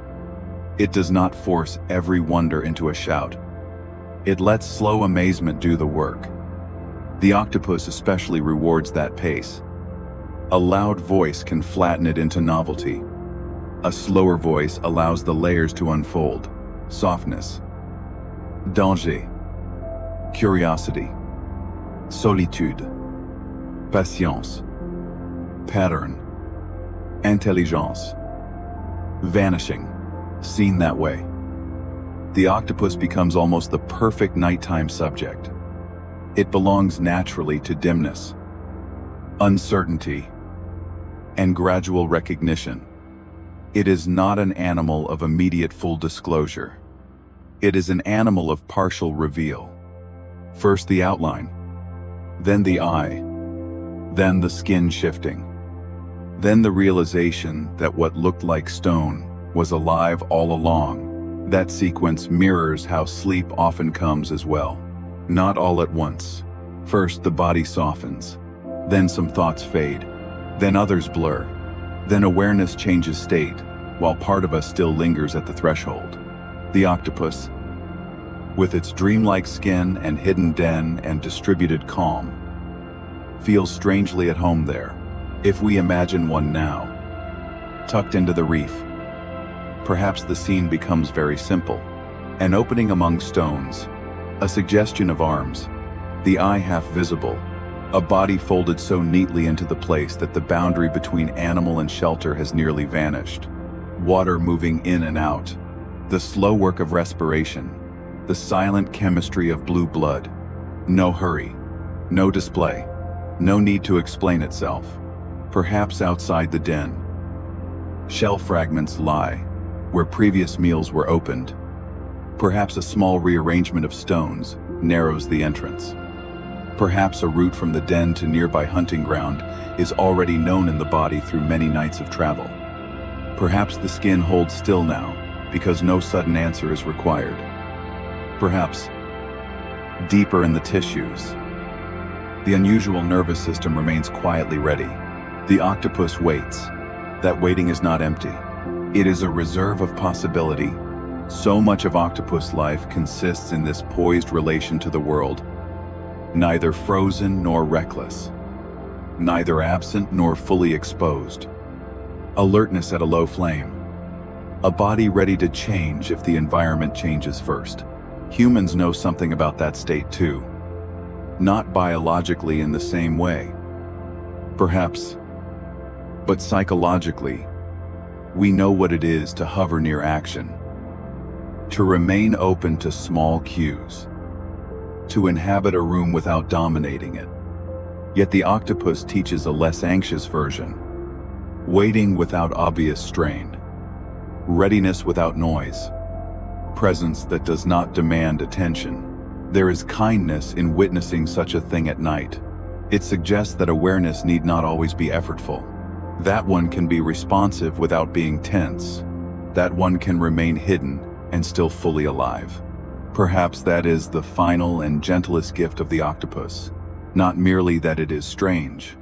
It does not force every wonder into a shout. It lets slow amazement do the work. The octopus especially rewards that pace. A loud voice can flatten it into novelty. A slower voice allows the layers to unfold. Softness, danger, curiosity, solitude, patience, pattern, intelligence, vanishing, seen that way. The octopus becomes almost the perfect nighttime subject. It belongs naturally to dimness, uncertainty, and gradual recognition. It is not an animal of immediate full disclosure. It is an animal of partial reveal. First the outline, then the eye, then the skin shifting, then the realization that what looked like stone was alive all along. That sequence mirrors how sleep often comes as well. Not all at once. First the body softens, then some thoughts fade, then others blur, then awareness changes state, while part of us still lingers at the threshold. The octopus, with its dreamlike skin and hidden den and distributed calm, feels strangely at home there. If we imagine one now, tucked into the reef, perhaps the scene becomes very simple. An opening among stones, a suggestion of arms, the eye half visible, a body folded so neatly into the place that the boundary between animal and shelter has nearly vanished. Water moving in and out, the slow work of respiration, the silent chemistry of blue blood. No hurry, no display, no need to explain itself. Perhaps outside the den, shell fragments lie where previous meals were opened. Perhaps a small rearrangement of stones narrows the entrance. Perhaps a route from the den to nearby hunting ground is already known in the body through many nights of travel. Perhaps the skin holds still now because no sudden answer is required. Perhaps deeper in the tissues, the unusual nervous system remains quietly ready. The octopus waits. That waiting is not empty. It is a reserve of possibility. So much of octopus life consists in this poised relation to the world, neither frozen nor reckless, neither absent nor fully exposed. Alertness at a low flame, a body ready to change if the environment changes first. Humans know something about that state too, not biologically in the same way, perhaps, but psychologically. We know what it is to hover near action, to remain open to small cues, to inhabit a room without dominating it. Yet the octopus teaches a less anxious version. Waiting without obvious strain, readiness without noise, presence that does not demand attention. There is kindness in witnessing such a thing at night. It suggests that awareness need not always be effortful. That one can be responsive without being tense. That one can remain hidden and still fully alive. Perhaps that is the final and gentlest gift of the octopus. Not merely that it is strange,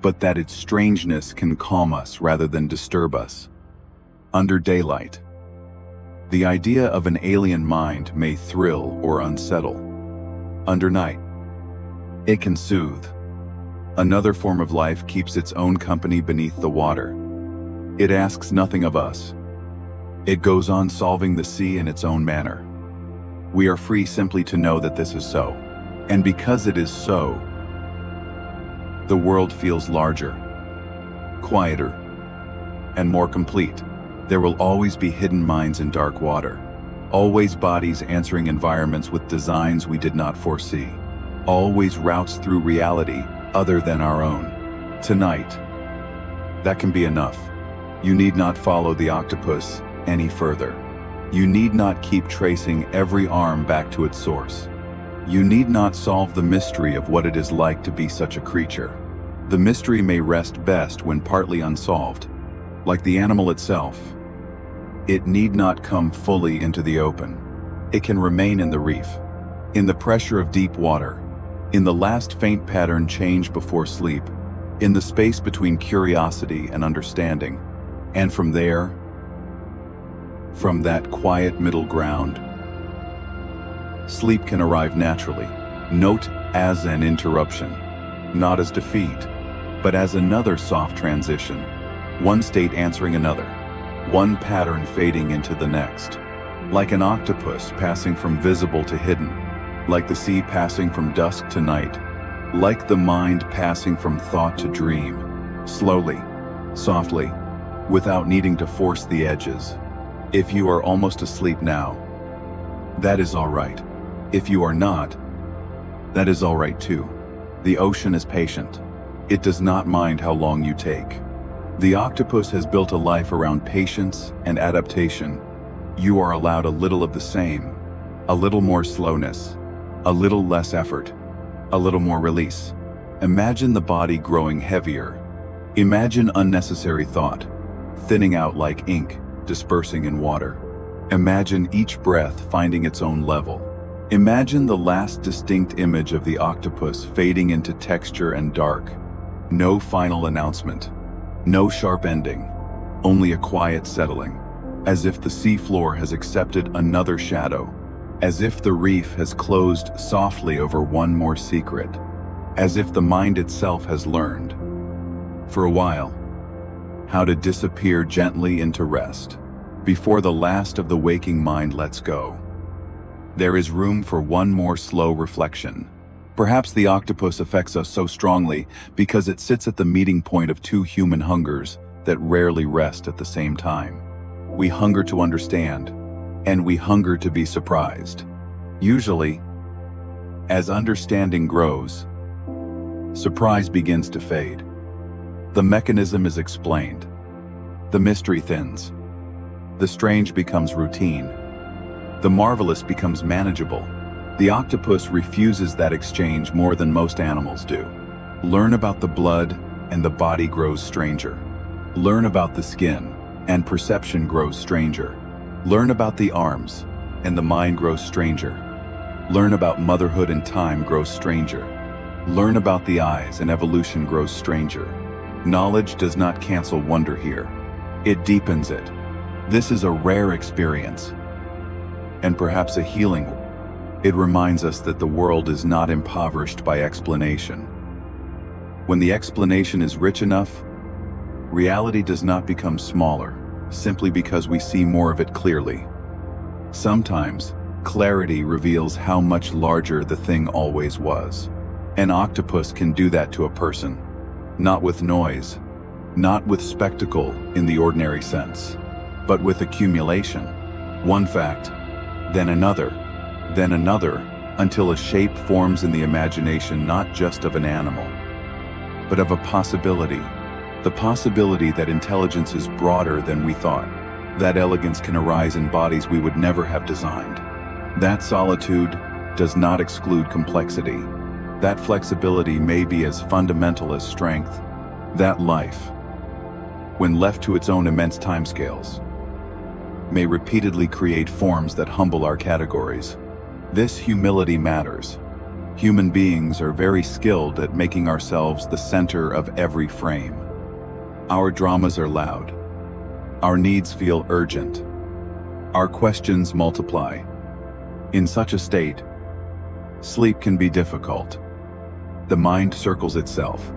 but that its strangeness can calm us rather than disturb us. Under daylight, the idea of an alien mind may thrill or unsettle. Under night, it can soothe. Another form of life keeps its own company beneath the water. It asks nothing of us. It goes on solving the sea in its own manner. We are free simply to know that this is so. And because it is so, the world feels larger, quieter, and more complete. There will always be hidden minds in dark water. Always bodies answering environments with designs we did not foresee. Always routes through reality other than our own. Tonight, that can be enough. You need not follow the octopus any further. You need not keep tracing every arm back to its source. You need not solve the mystery of what it is like to be such a creature. The mystery may rest best when partly unsolved. Like the animal itself, it need not come fully into the open. It can remain in the reef, in the pressure of deep water, in the last faint pattern change before sleep, in the space between curiosity and understanding, and from there, from that quiet middle ground, sleep can arrive naturally. Note as an interruption, not as defeat, but as another soft transition, one state answering another, one pattern fading into the next. Like an octopus passing from visible to hidden, like the sea passing from dusk to night, like the mind passing from thought to dream, slowly, softly, without needing to force the edges. If you are almost asleep now, that is all right. If you are not, that is all right too. The ocean is patient. It does not mind how long you take. The octopus has built a life around patience and adaptation. You are allowed a little of the same, a little more slowness, a little less effort, a little more release. Imagine the body growing heavier. Imagine unnecessary thought, thinning out like ink, dispersing in water. Imagine each breath finding its own level. Imagine the last distinct image of the octopus fading into texture and dark. No final announcement. No sharp ending. Only a quiet settling. As if the seafloor has accepted another shadow. As if the reef has closed softly over one more secret. As if the mind itself has learned, for a while, how to disappear gently into rest, before the last of the waking mind lets go. There is room for one more slow reflection. Perhaps the octopus affects us so strongly because it sits at the meeting point of two human hungers that rarely rest at the same time. We hunger to understand, and we hunger to be surprised. Usually, as understanding grows, surprise begins to fade. The mechanism is explained. The mystery thins. The strange becomes routine. The marvelous becomes manageable. The octopus refuses that exchange more than most animals do. Learn about the blood, and the body grows stranger. Learn about the skin, and perception grows stranger. Learn about the arms, and the mind grows stranger. Learn about motherhood and time grows stranger. Learn about the eyes and evolution grows stranger. Knowledge does not cancel wonder here. It deepens it. This is a rare experience, and perhaps a healing one. It reminds us that the world is not impoverished by explanation. When the explanation is rich enough, reality does not become smaller, simply because we see more of it clearly. Sometimes, clarity reveals how much larger the thing always was. An octopus can do that to a person, not with noise, not with spectacle in the ordinary sense, but with accumulation. One fact, then another, until a shape forms in the imagination not just of an animal, but of a possibility. The possibility that intelligence is broader than we thought, that elegance can arise in bodies we would never have designed. That solitude does not exclude complexity. That flexibility may be as fundamental as strength. That life, when left to its own immense timescales, may repeatedly create forms that humble our categories. This humility matters. Human beings are very skilled at making ourselves the center of every frame. Our dramas are loud. Our needs feel urgent. Our questions multiply. In such a state, sleep can be difficult. The mind circles itself.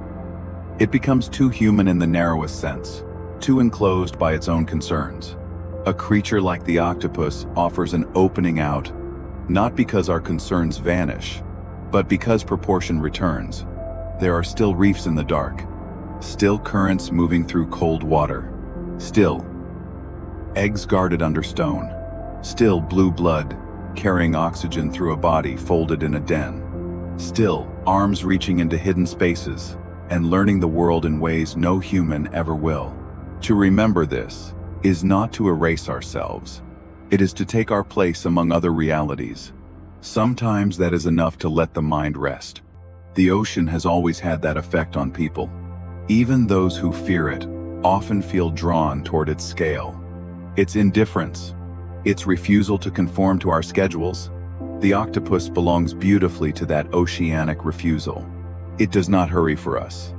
It becomes too human in the narrowest sense, too enclosed by its own concerns. A creature like the octopus offers an opening out, not because our concerns vanish, but because proportion returns. There are still reefs in the dark, still currents moving through cold water, still eggs guarded under stone, still blue blood carrying oxygen through a body folded in a den, still arms reaching into hidden spaces and learning the world in ways no human ever will. To remember this is not to erase ourselves. It is to take our place among other realities. Sometimes that is enough to let the mind rest. The ocean has always had that effect on people. Even those who fear it often feel drawn toward its scale. Its indifference, its refusal to conform to our schedules, The octopus belongs beautifully to that oceanic refusal. It does not hurry for us.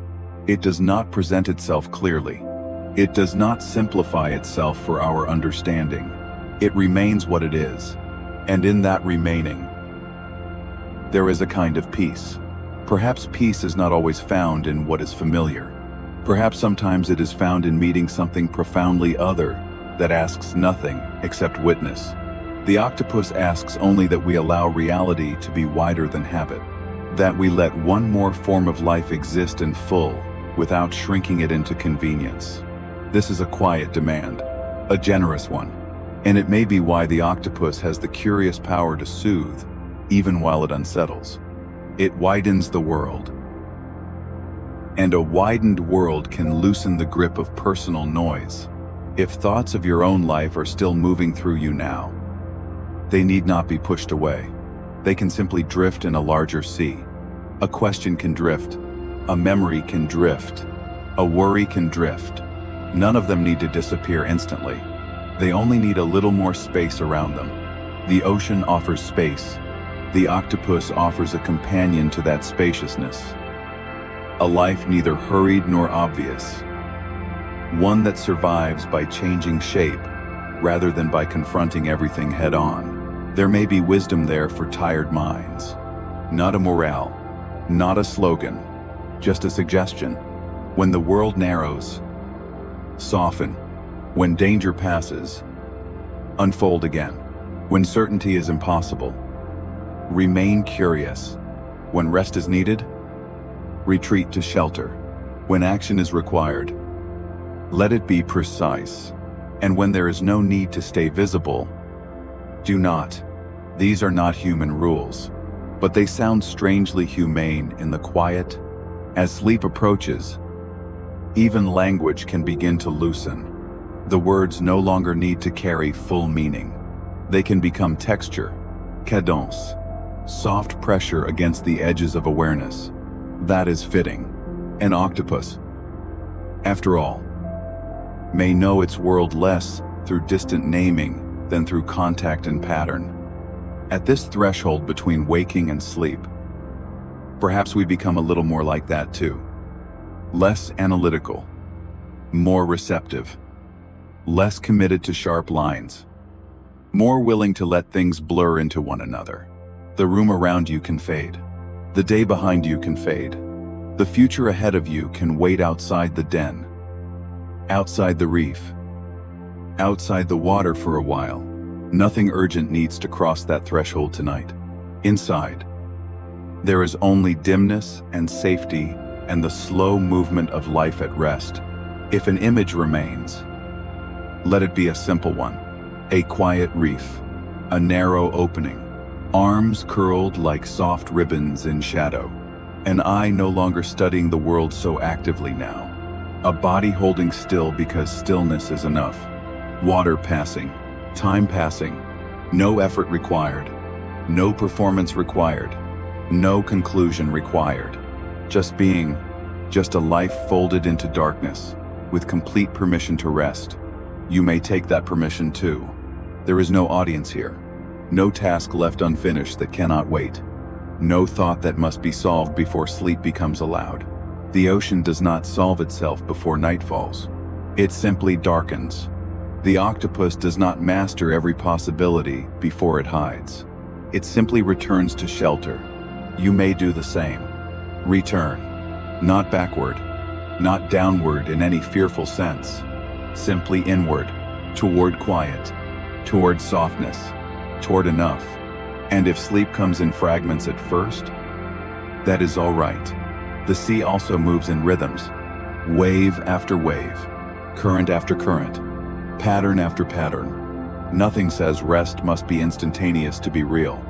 It does not present itself clearly. It does not simplify itself for our understanding. It remains what it is. And in that remaining, there is a kind of peace. Perhaps peace is not always found in what is familiar. Perhaps sometimes it is found in meeting something profoundly other that asks nothing except witness. The octopus asks only that we allow reality to be wider than habit, that we let one more form of life exist in full without shrinking it into convenience. This is a quiet demand, a generous one, and it may be why the octopus has the curious power to soothe, even while it unsettles. It widens the world. And a widened world can loosen the grip of personal noise. If thoughts of your own life are still moving through you now, they need not be pushed away. They can simply drift in a larger sea. A question can drift. A memory can drift. A worry can drift. None of them need to disappear instantly. They only need a little more space around them. The ocean offers space. The octopus offers a companion to that spaciousness. A life neither hurried nor obvious. One that survives by changing shape, rather than by confronting everything head-on. There may be wisdom there for tired minds. Not a morale, not a slogan, just a suggestion. When the world narrows, soften. When danger passes, unfold again. When certainty is impossible, remain curious. When rest is needed, retreat to shelter. When action is required, let it be precise. And when there is no need to stay visible, do not. These are not human rules, but they sound strangely humane in the quiet. As sleep approaches, even language can begin to loosen. The words no longer need to carry full meaning. They can become texture, cadence, soft pressure against the edges of awareness. That is fitting. An octopus, after all, may know its world less through distant naming than through contact and pattern. At this threshold between waking and sleep, perhaps we become a little more like that too. Less analytical, more receptive, less committed to sharp lines, more willing to let things blur into one another. The room around you can fade. The day behind you can fade. The future ahead of you can wait outside the den, outside the reef, outside the water for a while. Nothing urgent needs to cross that threshold tonight. Inside, there is only dimness and safety and the slow movement of life at rest. If an image remains, let it be a simple one. A quiet reef, a narrow opening, arms curled like soft ribbons in shadow. An eye no longer studying the world so actively now. A body holding still because stillness is enough. Water passing, time passing, no effort required, no performance required, no conclusion required. Just being, just a life folded into darkness, with complete permission to rest. You may take that permission too. There is no audience here, no task left unfinished that cannot wait, no thought that must be solved before sleep becomes allowed. The ocean does not solve itself before night falls. It simply darkens. The octopus does not master every possibility before it hides. It simply returns to shelter. You may do the same. Return. Not backward, not downward in any fearful sense. Simply inward, toward quiet, toward softness, toward enough. And if sleep comes in fragments at first, that is all right. The sea also moves in rhythms, wave after wave, current after current, pattern after pattern. Nothing says rest must be instantaneous to be real.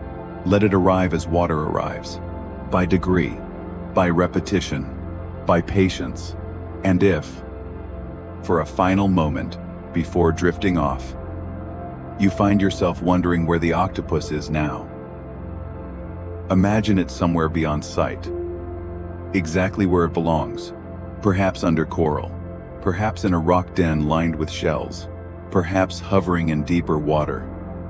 Let it arrive as water arrives, by degree, by repetition, by patience. And if, for a final moment before drifting off, you find yourself wondering where the octopus is now, imagine it somewhere beyond sight, exactly where it belongs, perhaps under coral, perhaps in a rock den lined with shells, perhaps hovering in deeper water.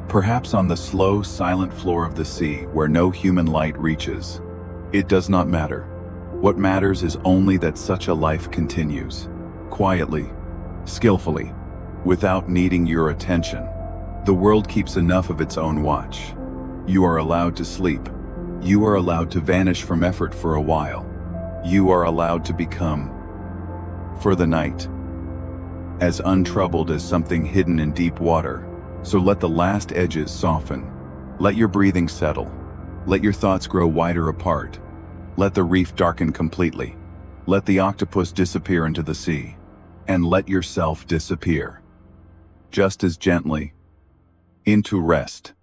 Perhaps on the slow, silent floor of the sea where no human light reaches. It does not matter. What matters is only that such a life continues. Quietly, skillfully, without needing your attention. The world keeps enough of its own watch. You are allowed to sleep. You are allowed to vanish from effort for a while. You are allowed to become, for the night, as untroubled as something hidden in deep water. So let the last edges soften. Let your breathing settle. Let your thoughts grow wider apart. Let the reef darken completely. Let the octopus disappear into the sea. And let yourself disappear. Just as gently. Into rest.